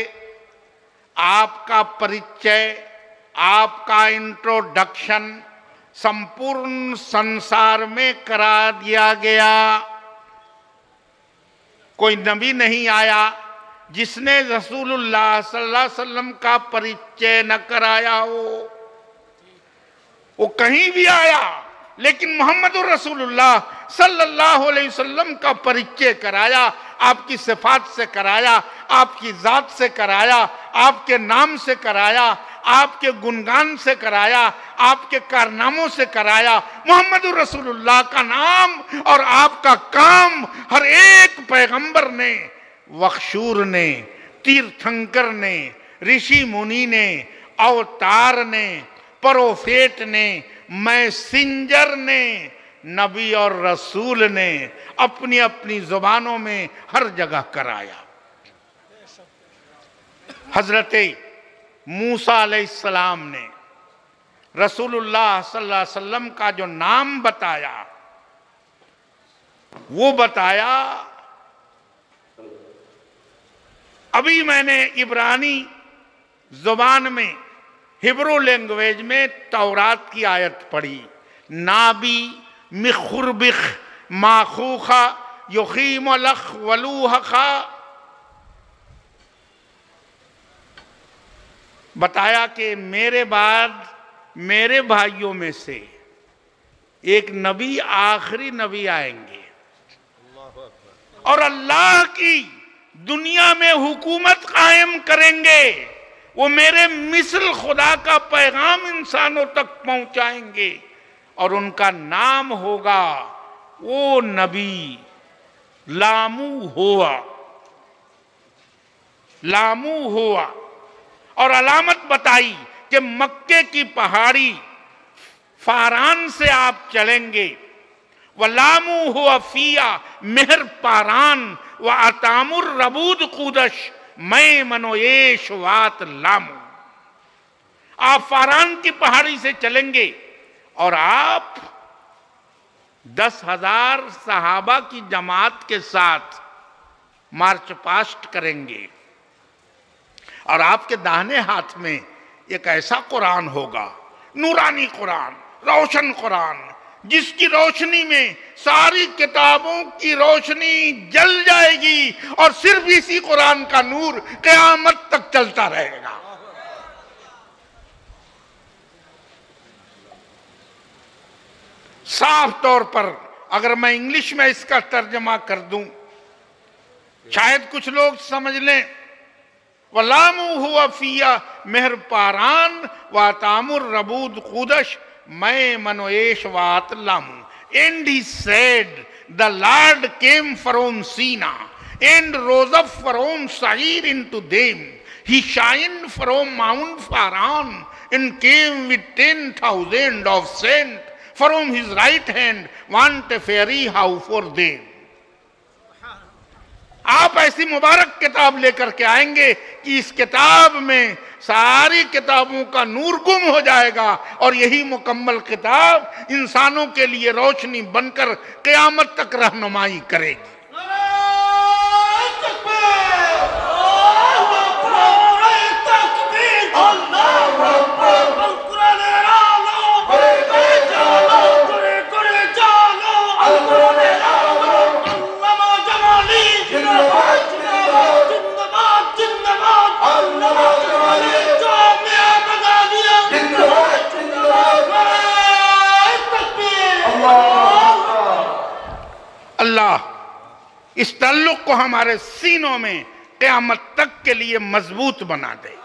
आपका परिचय, आपका इंट्रोडक्शन संपूर्ण संसार में करा दिया गया। कोई नबी नहीं आया जिसने रसूलुल्लाह सल्लल्लाहु अलैहि वसल्लम का परिचय न कराया हो। वो कहीं भी आया, लेकिन मोहम्मद रसूलुल्लाह सल्लल्लाहु अलैहि वसल्लम का परिचय कराया, आपकी सिफात से कराया, आपकी जात से कराया, आपके नाम से कराया, आपके गुणगान से कराया, आपके कारनामों से कराया। मोहम्मद रसूलुल्लाह का नाम और आपका काम हर एक पैगंबर ने, वख्शूर ने, तीर्थंकर ने, ऋषि मुनि ने, अवतार ने, प्रोफेट ने, मैसेंजर ने, नबी और रसूल ने अपनी अपनी जुबानों में हर जगह कराया। हजरते मूसा अलैहिस्सलाम ने रसूलुल्लाह सल्लल्लाहु अलैहि वसल्लम का जो नाम बताया, वो बताया, अभी मैंने इब्रानी जुबान में, हिब्रू लैंग्वेज में तौरात की आयत पढ़ी, नाबी मिखुरबिख माखूखा युखीम लख वलूहखा। बताया कि मेरे बाद मेरे भाइयों में से एक नबी, आखिरी नबी आएंगे और अल्लाह की दुनिया में हुकूमत कायम करेंगे। वो मेरे मिसल खुदा का पैगाम इंसानों तक पहुंचाएंगे और उनका नाम होगा, वो नबी लामू हुआ, लामू हुआ। और अलामत बताई कि मक्के की पहाड़ी फारान से आप चलेंगे, व लामू हुआ फिया मेहर पारान व अतामुर रबूद कूदश मैं मनोयेश वात लामू। आप फारान की पहाड़ी से चलेंगे और आप 10,000 सहाबा की जमात के साथ मार्च पास्ट करेंगे और आपके दाहिने हाथ में एक ऐसा कुरान होगा, नूरानी कुरान, रोशन कुरान, जिसकी रोशनी में सारी किताबों की रोशनी जल जाएगी और सिर्फ इसी कुरान का नूर क़यामत तक चलता रहेगा। साफ तौर पर अगर मैं इंग्लिश में इसका तर्जमा कर दूं, शायद कुछ लोग समझ लें, वलामू हुआ फिया मेहर पारान व तामुर रबूद कूदश मैं मनोएश वात लामू। And he said the Lord came from Sinai and rose up from Seir into them. He shine from Mount Paran and came with 10,000 of saint from his right hand want a fiery how for them. आप ऐसी मुबारक किताब लेकर के आएंगे कि इस किताब में सारी किताबों का नूर गुम हो जाएगा और यही मुकम्मल किताब इंसानों के लिए रोशनी बनकर क़यामत तक रहनुमाई करेगी। अल्लाह इस ताल्लुक को हमारे सीनों में क़यामत तक के लिए मजबूत बना दे।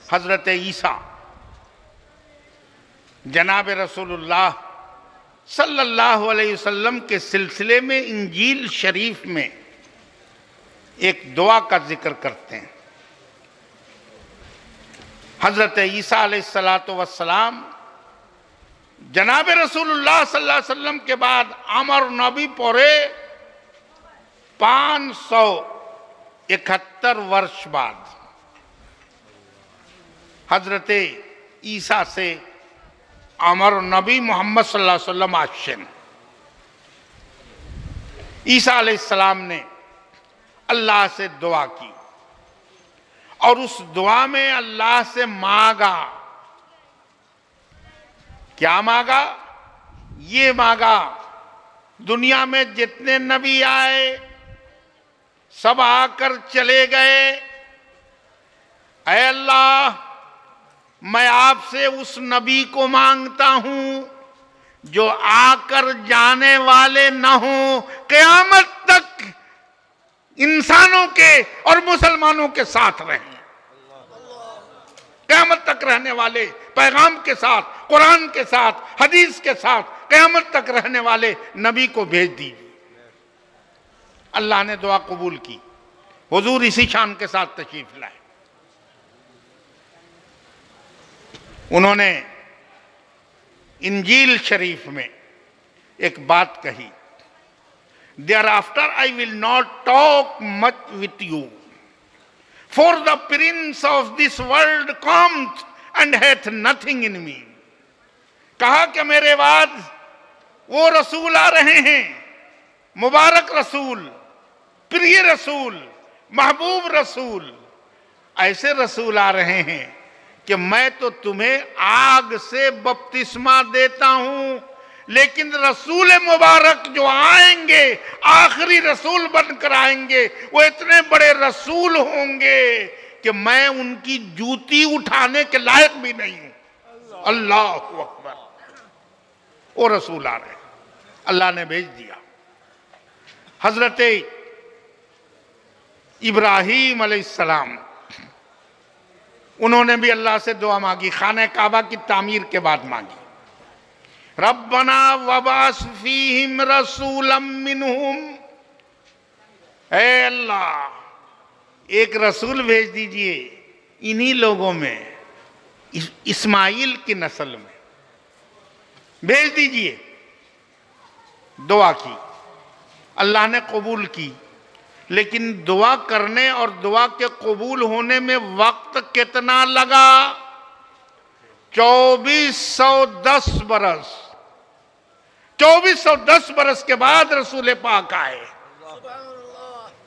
हजरत ईसा जनाब रसूलुल्लाह सल्लल्लाहु अलैहि वसल्लम के सिलसिले में इंजील शरीफ में एक दुआ का जिक्र करते हैं। हजरत ईसा अलैहिस्सलातु वस्सलाम जनाब रसूलुल्लाह सल्लल्लाहु अलैहि वसल्लम के बाद अमर नबी पौरे 571 वर्ष बाद हजरत ईसा से अमर नबी मोहम्मद सल्लल्लाहु अलैहि वसल्लम आशन। ईसा अलैहिस्सलाम ने अल्लाह से दुआ की और उस दुआ में अल्लाह से मांगा, क्या मांगा? ये मांगा, दुनिया में जितने नबी आए सब आकर चले गए, ऐ अल्लाह मैं आपसे उस नबी को मांगता हूं जो आकर जाने वाले न हो, क़यामत तक इंसानों के और मुसलमानों के साथ रहें। क़यामत तक रहने वाले पैगाम के साथ, कुरान के साथ, हदीस के साथ क़यामत तक रहने वाले नबी को भेज दीजिए। अल्लाह ने दुआ कबूल की। हुजूर इसी शान के साथ तशरीफ लाए। उन्होंने इंजील शरीफ में एक बात कही, thereafter I will not talk much with you, for the prince of this world comes and hath nothing in me। कहा कि मेरे बाद वो रसूल आ रहे हैं, मुबारक रसूल, प्रिय रसूल, महबूब रसूल, ऐसे रसूल आ रहे हैं कि मैं तो तुम्हें आग से बपतिस्मा देता हूं, लेकिन रसूल मुबारक जो आएंगे, आखिरी रसूल बनकर आएंगे, वो इतने बड़े रसूल होंगे कि मैं उनकी जूती उठाने के लायक भी नहीं हूं। अल्लाह अकबर। वो रसूल आ रहे, अल्लाह ने भेज दिया। हजरत इब्राहीम अलैहिस्सलाम, उन्होंने भी अल्लाह से दुआ मांगी, खाने काबा की तामीर के बाद मांगी, रब्बना वबास फीहिम रसूलम मिनहुम, ऐ अल्लाह एक रसूल भेज दीजिए इन्हीं लोगों में, इस्माइल की नस्ल में भेज दीजिए। दुआ की, अल्लाह ने कबूल की, लेकिन दुआ करने और दुआ के कबूल होने में वक्त कितना लगा? 2410 बरस। 2410 बरस के बाद रसूल पाक आए।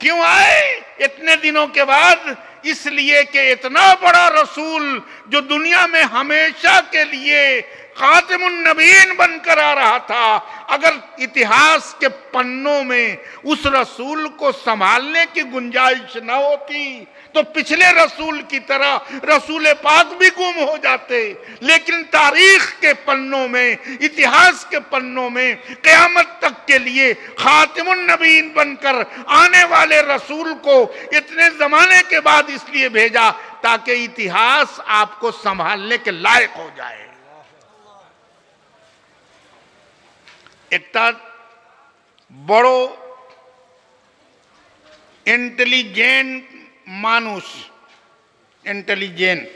क्यों आए इतने दिनों के बाद? इसलिए कि इतना बड़ा रसूल जो दुनिया में हमेशा के लिए खातिमुन नबीन बनकर आ रहा था, अगर इतिहास के पन्नों में उस रसूल को संभालने की गुंजाइश न होती तो पिछले रसूल की तरह रसूल पाक भी गुम हो जाते। लेकिन तारीख के पन्नों में, इतिहास के पन्नों में क़यामत तक के लिए खातिमुन नबीन बनकर आने वाले रसूल को इतने जमाने के बाद इसलिए भेजा ताकि इतिहास आपको संभालने के लायक हो जाए। একটা বড় ইন্টেলিজেন্ট মানুষ, ইন্টেলিজেন্ট,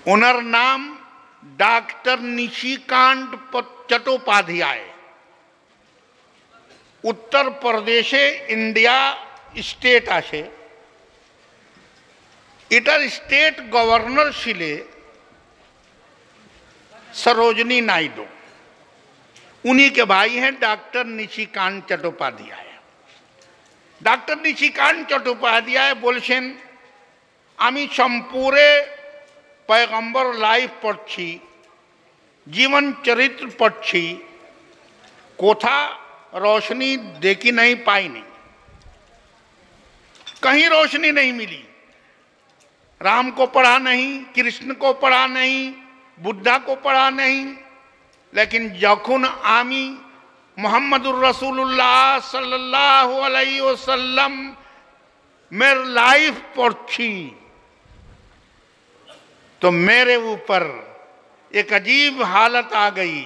ওনার নাম डॉक्टर निशिकांत चट्टोपाध्याय, उत्तर प्रदेशे इंडिया स्टेट आसे। इटार स्टेट गवर्नर छिले सरोजनी नायडू, उन्हीं के भाई हैं डॉक्टर निशिकांत चट्टोपाध्याय। डॉक्टर निशिकांत चट्टोपाध्याय बोलছেন, আমি সম্পূরে पैगंबर लाइफ पढ़ी, जीवन चरित्र पढ़ी, कोथा रोशनी देखी नहीं पाई, नहीं कहीं रोशनी नहीं मिली। राम को पढ़ा नहीं, कृष्ण को पढ़ा नहीं, बुद्धा को पढ़ा नहीं, लेकिन जखुन आमी मोहम्मदुर रसूलुल्लाह सल्लल्लाहु अलैहि वसल्लम मेरे लाइफ पढ़ी तो मेरे ऊपर एक अजीब हालत आ गई।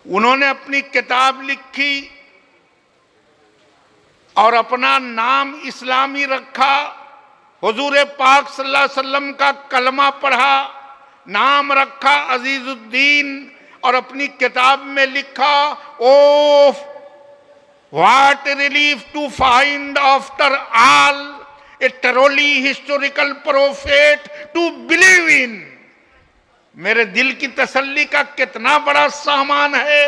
उन्होंने अपनी किताब लिखी और अपना नाम इस्लामी रखा, हुजूर पाक सल्लल्लाहु अलैहि वसल्लम का कलमा पढ़ा, नाम रखा अजीजुद्दीन, और अपनी किताब में लिखा, oh what relief to find after all a truly historical prophet to believe in. मेरे दिल की तसल्ली का कितना बड़ा सामान है,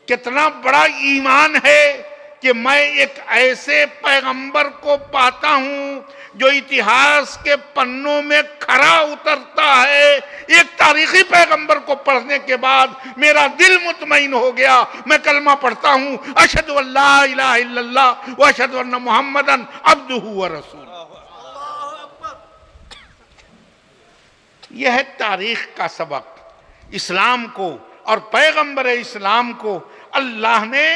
कितना बड़ा ईमान है कि मैं एक ऐसे पैगंबर को पाता हूं जो इतिहास के पन्नों में खरा उतरता है। एक तारीखी पैगंबर को पढ़ने के बाद मेरा दिल मुतमईन हो गया। मैं कलमा पढ़ता हूं, अशहदु अल्ला इलाहा इल्लल्लाह व अशहदु अन्ना मुहम्मदन अब्दुहु व रसूलुहु। यह है तारीख का सबक। इस्लाम को और पैगंबर इस्लाम को अल्लाह ने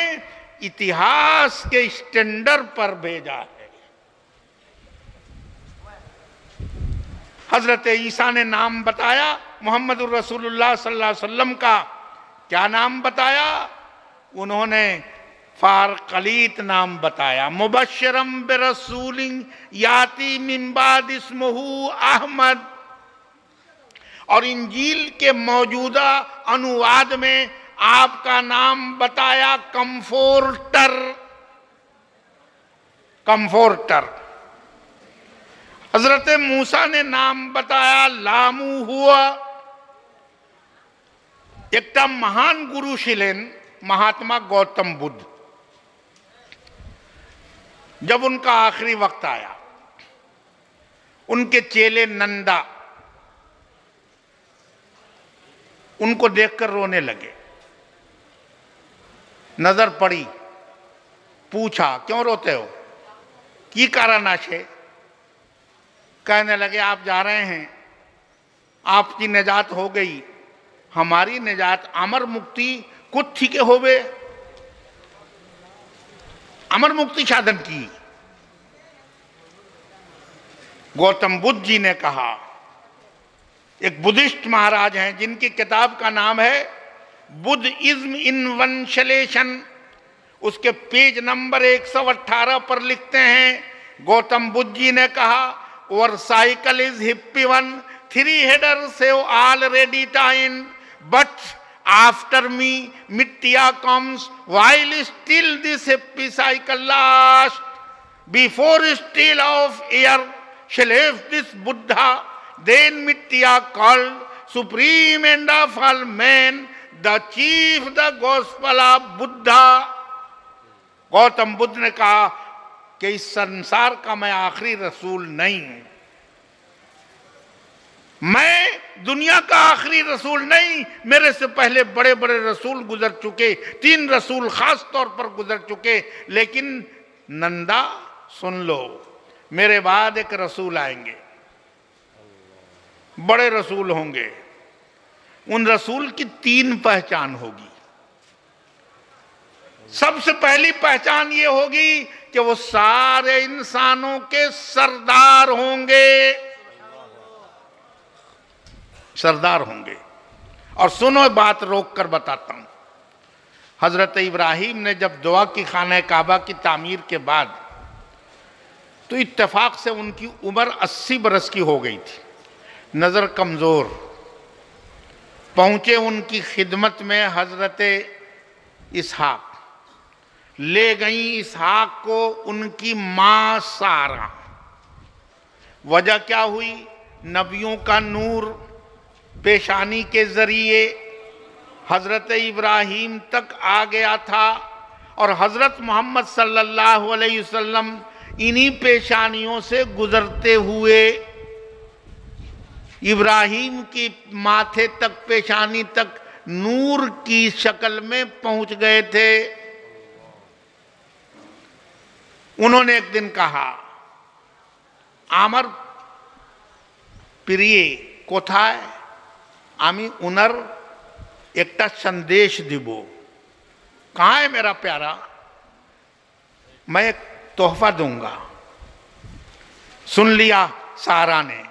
इतिहास के स्टैंडर्ड पर भेजा है। हजरत ईसा ने नाम बताया मोहम्मद रसूलुल्लाह सल्लल्लाहु अलैहि वसल्लम का। क्या नाम बताया? उन्होंने फारकलीत नाम बताया। मुबश्शिरम बिरसूलिन याती मिन बाद इस्मुहु अहमद। और इंजील के मौजूदा अनुवाद में आपका नाम बताया कंफोर्टर। कंफोर्टर। हजरत मूसा ने नाम बताया लामू हुआ। एक महान गुरु शिलेन महात्मा गौतम बुद्ध, जब उनका आखिरी वक्त आया, उनके चेले नंदा उनको देखकर रोने लगे। नजर पड़ी, पूछा क्यों रोते हो, की कारण आशे? कहने लगे आप जा रहे हैं, आपकी निजात हो गई, हमारी निजात अमर मुक्ति कुछ थी के होवे। अमर मुक्ति साधन की। गौतम बुद्ध जी ने कहा, एक बुद्धिस्ट महाराज हैं जिनकी किताब का नाम है बुद्धिज्म इन वंशलेशन, उसके पेज नंबर 118 पर लिखते हैं, गौतम बुद्ध जी ने कहा और cycle is hippie one, 3 headers have already died, but after me mitya comes, while still this happy cycle lasts, before still of air shall have this Buddha, then mitya called supreme and of all men, the chief, the gospel of Buddha। Gautam Buddha ने कहा कि इस संसार का मैं आखिरी रसूल नहीं, मैं दुनिया का आखिरी रसूल नहीं, मेरे से पहले बड़े बड़े रसूल गुजर चुके, 3 रसूल खास तौर पर गुजर चुके, लेकिन नंदा सुन लो, मेरे बाद एक रसूल आएंगे, बड़े रसूल होंगे। उन रसूल की 3 पहचान होगी। सबसे पहली पहचान ये होगी कि वो सारे इंसानों के सरदार होंगे, सरदार होंगे। और सुनो, बात रोक कर बताता हूं। हजरत इब्राहिम ने जब दुआ की खाने काबा की तामीर के बाद, तो इत्तेफाक से उनकी उम्र 80 बरस की हो गई थी, नजर कमजोर। पहुंचे उनकी खिदमत में हजरत इसहाक, ले गई इसहाक को उनकी मां सारा। वजह क्या हुई? नबियों का नूर पेशानी के जरिए हजरत इब्राहिम तक आ गया था, और हजरत मोहम्मद सल्लल्लाहु अलैहि वसल्लम इन्हीं पेशानियों से गुजरते हुए इब्राहिम की माथे तक, पेशानी तक नूर की शक्ल में पहुंच गए थे। उन्होंने एक दिन कहा, आमर प्रिय कोथाय, आमी उनर एकटा संदेश दिबो। कहाँ है मेरा प्यारा? मैं एक तोहफा दूंगा। सुन लिया सारा ने।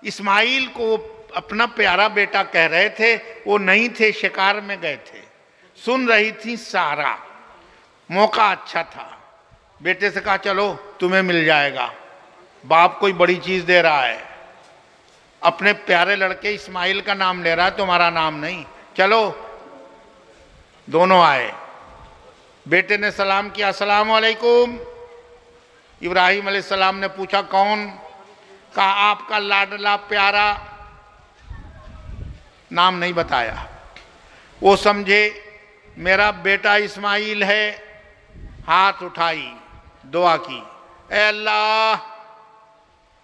इस्माइल को अपना प्यारा बेटा कह रहे थे, वो नहीं थे, शिकार में गए थे। सुन रही थी सारा। मौका अच्छा था। बेटे से कहा चलो तुम्हें मिल जाएगा, बाप कोई बड़ी चीज दे रहा है। अपने प्यारे लड़के इस्माइल का नाम ले रहा है, तुम्हारा नाम नहीं, चलो। दोनों आए। बेटे ने सलाम किया, अस्सलाम वालेकुम। इब्राहिम अलैहिस्सलाम ने पूछा कौन? कहा आपका लाडला प्यारा। नाम नहीं बताया। वो समझे मेरा बेटा इस्माइल है। हाथ उठाई, दुआ की, ऐ अल्लाह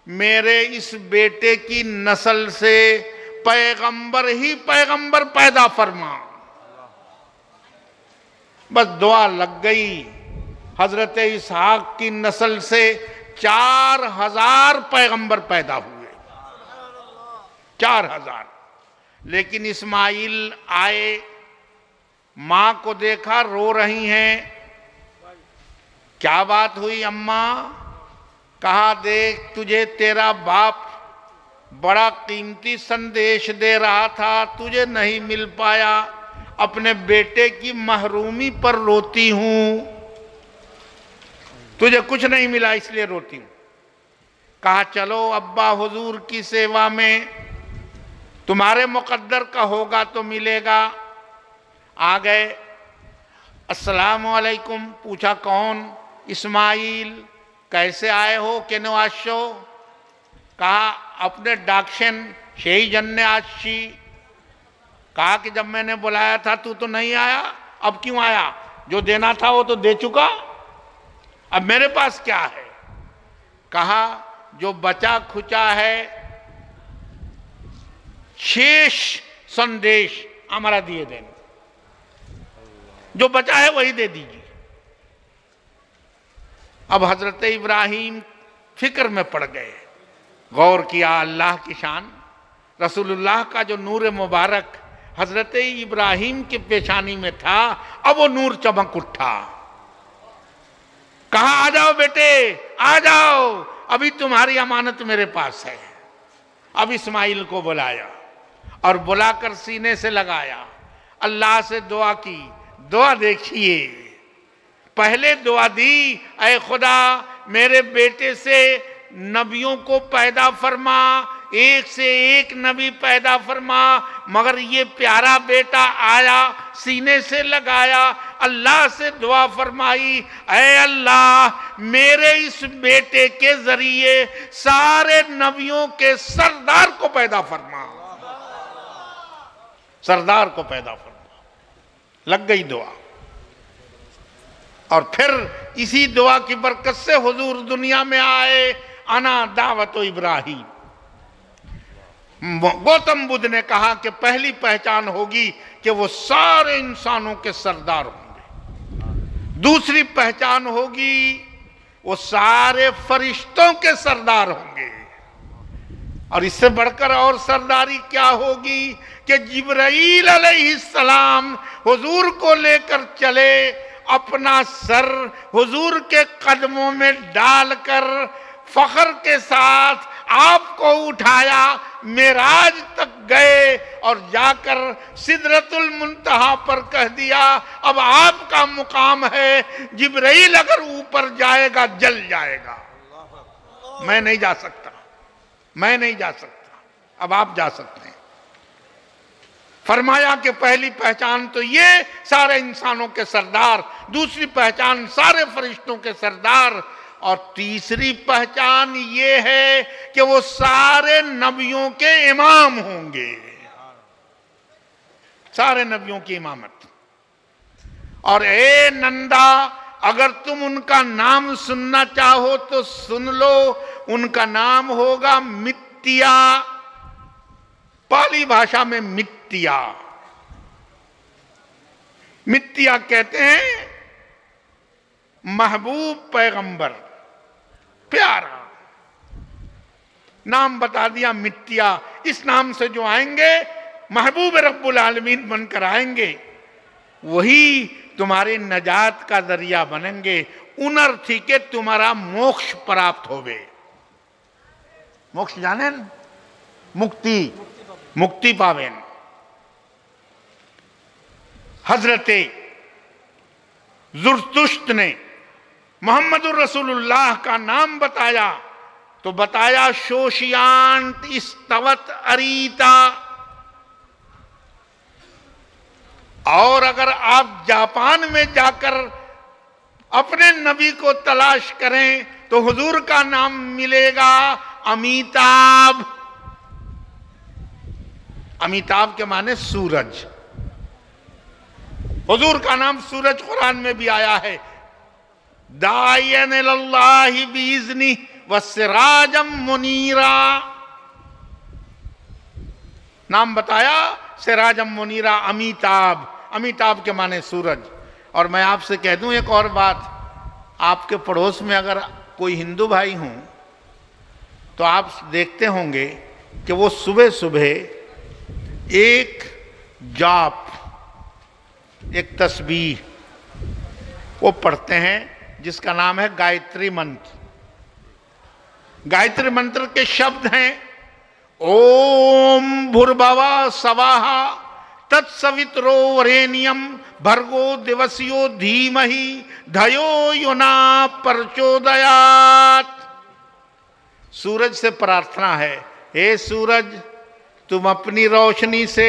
मेरे इस बेटे की नस्ल से पैगंबर ही पैगंबर पैदा फरमा। बस दुआ लग गई। हजरत इसहाक की नस्ल से 4000 पैगंबर पैदा हुए, 4000। लेकिन इस्माइल आए, मां को देखा, रो रही हैं। क्या बात हुई अम्मा? कहा देख तुझे तेरा बाप बड़ा कीमती संदेश दे रहा था, तुझे नहीं मिल पाया, अपने बेटे की महरूमी पर रोती हूं, तुझे कुछ नहीं मिला इसलिए रोती हूं। कहा चलो अब्बा हुजूर की सेवा में, तुम्हारे मुकद्दर का होगा तो मिलेगा। आ गए, अस्सलाम वालेकुम, पूछा कौन? इस्माइल, कैसे आए हो के नवाशो? कहा अपने डाक्शन शेही जन्ने आशी। कहा कि जब मैंने बुलाया था तू तो नहीं आया, अब क्यों आया? जो देना था वो तो दे चुका, अब मेरे पास क्या है? कहा जो बचा खुचा है शेष संदेश हमारा दिए देना, जो बचा है वही दे दीजिए। अब हजरत इब्राहिम फिक्र में पड़ गए, गौर किया अल्लाह की शान। रसूलुल्लाह का जो नूर मुबारक हजरत इब्राहिम के पेशानी में था, अब वो नूर चमक उठा। कहा आ जाओ बेटे, आ जाओ, अभी तुम्हारी अमानत मेरे पास है। अब इस्माइल को बुलाया और बुलाकर सीने से लगाया, अल्लाह से दुआ की। दुआ देखिए, पहले दुआ दी, ऐ खुदा मेरे बेटे से नबियों को पैदा फरमा, एक से एक नबी पैदा फरमा, मगर ये प्यारा बेटा आया, सीने से लगाया, अल्लाह से दुआ फरमाई, ऐ अल्लाह मेरे इस बेटे के जरिए सारे नबियों के सरदार को पैदा फरमा, सरदार को पैदा फरमा। लग गई दुआ। और फिर इसी दुआ की बरकत से हुजूर दुनिया में आए, अना दावत इब्राहिम। गौतम बुद्ध ने कहा कि पहली पहचान होगी कि वो सारे इंसानों के सरदार होंगे, दूसरी पहचान होगी वो सारे फरिश्तों के सरदार होंगे, और इससे बढ़कर और सरदारी क्या होगी कि जिब्राईल अलैहिस्सलाम हुजूर को लेकर चले, अपना सर हुजूर के कदमों में डालकर फख्र के साथ आपको उठाया, मेराज तक गए और जाकर सिदरतुल मुंतहा पर कह दिया अब आपका मुकाम है, जिब्राईल अगर ऊपर जाएगा जल जाएगा, मैं नहीं जा सकता, मैं नहीं जा सकता, अब आप जा सकते हैं। फरमाया कि पहली पहचान तो ये सारे इंसानों के सरदार, दूसरी पहचान सारे फरिश्तों के सरदार, और तीसरी पहचान ये है कि वो सारे नबियों के इमाम होंगे, सारे नबियों की इमामत। और ए नंदा, अगर तुम उनका नाम सुनना चाहो तो सुन लो, उनका नाम होगा मित्तिया, पाली भाषा में मित्तिया। मित्तिया कहते हैं महबूब पैगंबर, प्यारा नाम बता दिया मित्तिया। इस नाम से जो आएंगे महबूब रब्बुल आलमीन बनकर आएंगे, वही तुम्हारी नजात का जरिया बनेंगे, उनर थी के तुम्हारा मोक्ष प्राप्त होवे। मोक्ष जाने न? मुक्ति, मुक्ति पावेन। हजरते जुरतुश्त ने मोहम्मदुर रसूलुल्लाह का नाम बताया तो बताया शोशियांत इस्तवत अरीता। और अगर आप जापान में जाकर अपने नबी को तलाश करें तो हुजूर का नाम मिलेगा अमिताभ। अमिताभ के माने सूरज, हुजूर का नाम सूरज कुरान में भी आया है, दायन इलल्लाहि बिइज़्नि व सिराजम मुनीरा। नाम बताया सिराजम मुनीरा, अमिताभ, अमिताभ के माने सूरज। और मैं आपसे कह दूं एक और बात, आपके पड़ोस में अगर कोई हिंदू भाई हों तो आप देखते होंगे कि वो सुबह सुबह एक जाप, एक तस्बीह वो पढ़ते हैं जिसका नाम है गायत्री मंत्र। गायत्री मंत्र के शब्द हैं ओम भूर्भुवः स्वः तत्सवितरो वरेण्यं भर्गो दिवसयो धीमहि धियो यो न प्रचोदयात्। सूरज से प्रार्थना है, हे सूरज तुम अपनी रोशनी से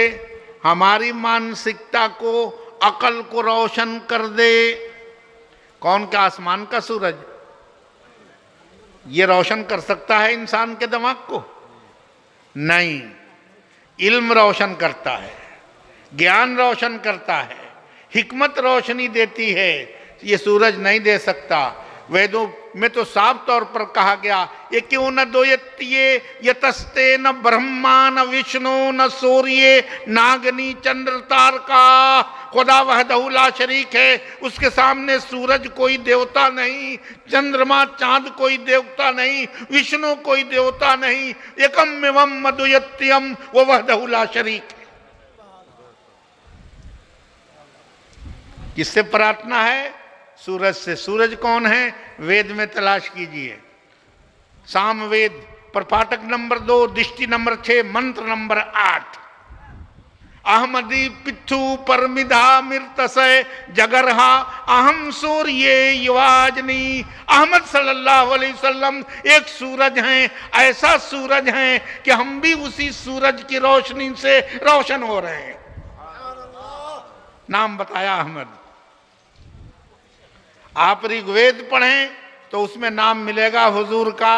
हमारी मानसिकता को, अकल को रोशन कर दे। कौन का? आसमान का सूरज ये रोशन कर सकता है इंसान के दिमाग को? नहीं। इल्म रोशन करता है, ज्ञान रोशन करता है, हिकमत रोशनी देती है, ये सूरज नहीं दे सकता। वेदों में तो साफ तौर पर कहा गया, ये क्यों न दोयत्ये यतस्ते न ब्रह्मा न विष्णु न सूर्य नागनी चंद्र तारका। खुदा वहदहू ला शरीक है, उसके सामने सूरज कोई देवता नहीं, चंद्रमा चांद कोई देवता नहीं, विष्णु कोई देवता नहीं, एकम एवं अद्वितीयम वो वहदहू ला शरीक है। किससे प्रार्थना है? सूरज से। सूरज कौन है? वेद में तलाश कीजिए। सामवेद प्रपाठक नंबर 2, दृष्टि नंबर 6, मंत्र नंबर 8। अहमदी पिथु परमिधा मिर्तसय जगरहा अहम सूर्य युवाजनी। अहमद सल्लल्लाहु अलैहि वसल्लम एक सूरज हैं, ऐसा सूरज हैं कि हम भी उसी सूरज की रोशनी से रोशन हो रहे हैं। नाम बताया अहमद। आप ऋग्वेद पढ़ें तो उसमें नाम मिलेगा हुजूर का,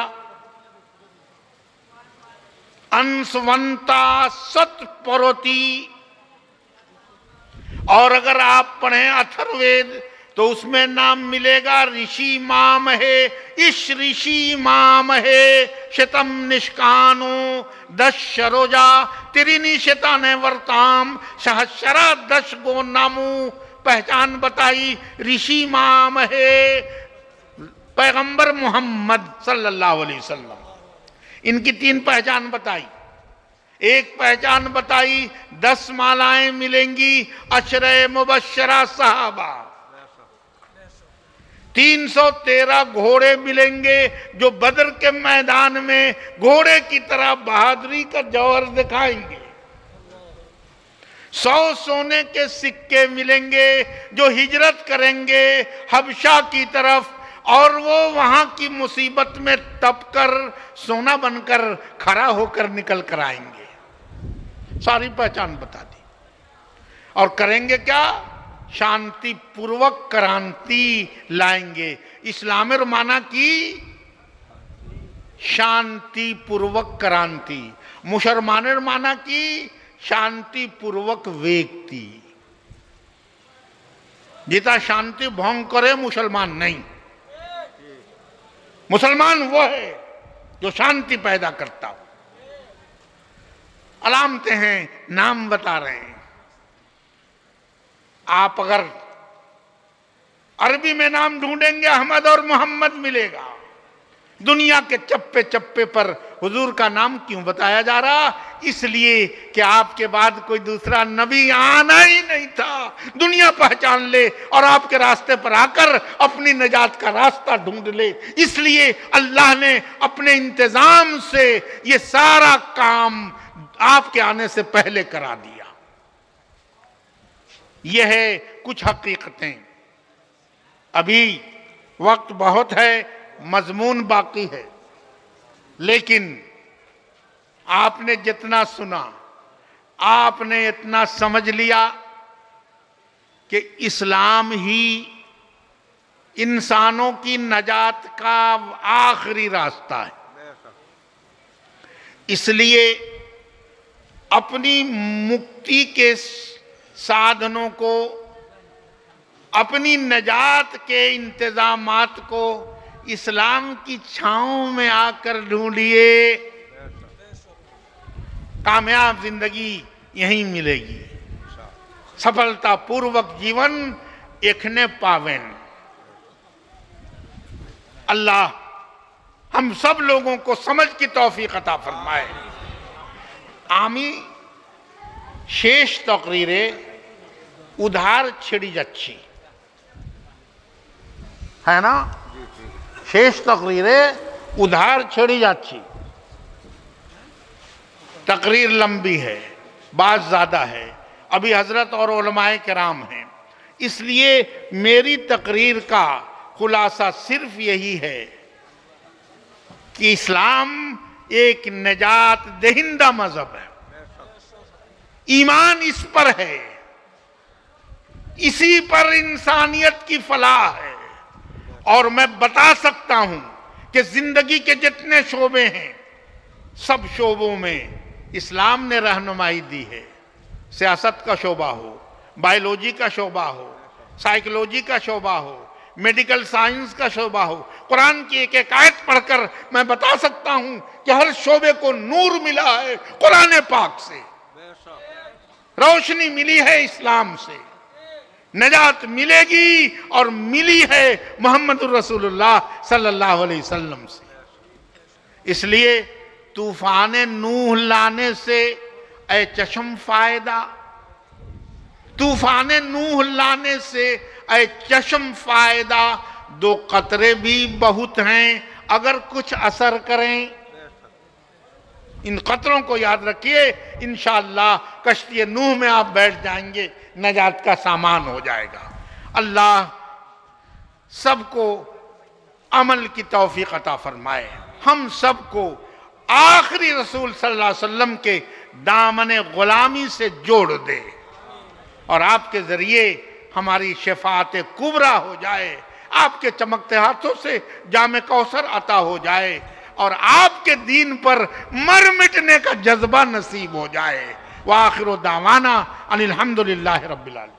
अंशवंता सतपरोती। और अगर आप पढ़ें अथर्ववेद तो उसमें नाम मिलेगा ऋषि माम है, इस ऋषि माम है शतम निष्कानो 10 शरोजा तिरिनी शताने वर्ताम सहस्रा 10 गो नामू। पहचान बताई, ऋषि माम है पैगंबर मोहम्मद सल्लल्लाहु अलैहि वसल्लम। इनकी 3 पहचान बताई। एक पहचान बताई 10 मालाएं मिलेंगी अशरे मुबश्शरा सहाबा। 313 घोड़े मिलेंगे जो बदर के मैदान में घोड़े की तरह बहादुरी का जौहर दिखाएंगे। 100 सोने के सिक्के मिलेंगे जो हिजरत करेंगे हबशा की तरफ, और वो वहां की मुसीबत में तपकर सोना बनकर खड़ा होकर निकल कर आएंगे। सारी पहचान बता दी। और करेंगे क्या? शांति पूर्वक क्रांति लाएंगे। इस्लामेर माना कि शांति पूर्वक क्रांति, मुसलमानेर माना कि शांति पूर्वक व्यक्ति। जितना शांति भंग करे मुसलमान नहीं। मुसलमान वो है जो शांति पैदा करता हो। अलामते हैं, नाम बता रहे हैं। आप अगर अरबी में नाम ढूंढेंगे अहमद और मोहम्मद मिलेगा। दुनिया के चप्पे चप्पे पर हुजूर का नाम क्यों बताया जा रहा? इसलिए कि आपके बाद कोई दूसरा नबी आना ही नहीं था। दुनिया पहचान ले और आपके रास्ते पर आकर अपनी निजात का रास्ता ढूंढ ले। इसलिए अल्लाह ने अपने इंतजाम से ये सारा काम आपके आने से पहले करा दिया। यह है कुछ हकीकतें। अभी वक्त बहुत है, मजमून बाकी है, लेकिन आपने जितना सुना, आपने इतना समझ लिया कि इस्लाम ही इंसानों की नजात का आखिरी रास्ता है। इसलिए अपनी मुक्ति के साधनों को, अपनी नजात के इंतजामात को इस्लाम की छांव में आकर ढूंढिए। कामयाब जिंदगी यहीं मिलेगी। सफलता पूर्वक जीवन एखने पावेन। अल्लाह हम सब लोगों को समझ की तौफीक अता फरमाए। आमी शेष तकरीरे उधार छिड़ी जाच्छी है ना? शेष तकरीरे उधार छिड़ी जाच्छी। तकरीर लंबी है, बात ज़्यादा है, अभी हजरत और उलमाए किराम हैं, इसलिए मेरी तकरीर का खुलासा सिर्फ यही है कि इस्लाम एक निजात दहिंदा मजहब है। ईमान इस पर है, इसी पर इंसानियत की फलाह है। और मैं बता सकता हूं कि जिंदगी के जितने शोबे हैं, सब शोबों में इस्लाम ने रहनुमाई दी है। सियासत का शोबा हो, बायोलॉजी का शोबा हो, साइकोलॉजी का शोबा हो, मेडिकल साइंस का शोबा हो, कुरान की एक एक आयत पढ़कर मैं बता सकता हूं कि हर शोबे को नूर मिला है कुरान पाक से, रोशनी मिली है इस्लाम से, नजात मिलेगी और मिली है मोहम्मद रसूलुल्लाह सल्लल्लाहु अलैहि वसल्लम से। इसलिए तूफान नूह लाने से ऐ चश्म फायदा, तूफान नूह लाने से ऐ चश्म फायदा, दो कतरे भी बहुत हैं अगर कुछ असर करें। इन कतरों को याद रखिए, इंशाअल्लाह कश्ती नूह में आप बैठ जाएंगे, नजात का सामान हो जाएगा। अल्लाह सबको अमल की तौफीक अता फरमाए, हम सबको आखिरी रसूल सल्लल्लाहु अलैहि वसल्लम के दामन गुलामी से जोड़ दे और आपके जरिए हमारी शफाअत कुबरा हो जाए, आपके चमकते हाथों से जामे कौसर अता हो जाए और आपके दीन पर मर मिटने का जज्बा नसीब हो जाए। व आखिर दावाना अनिल हम्दुलिल्लाहि रब्बिल आलमीन।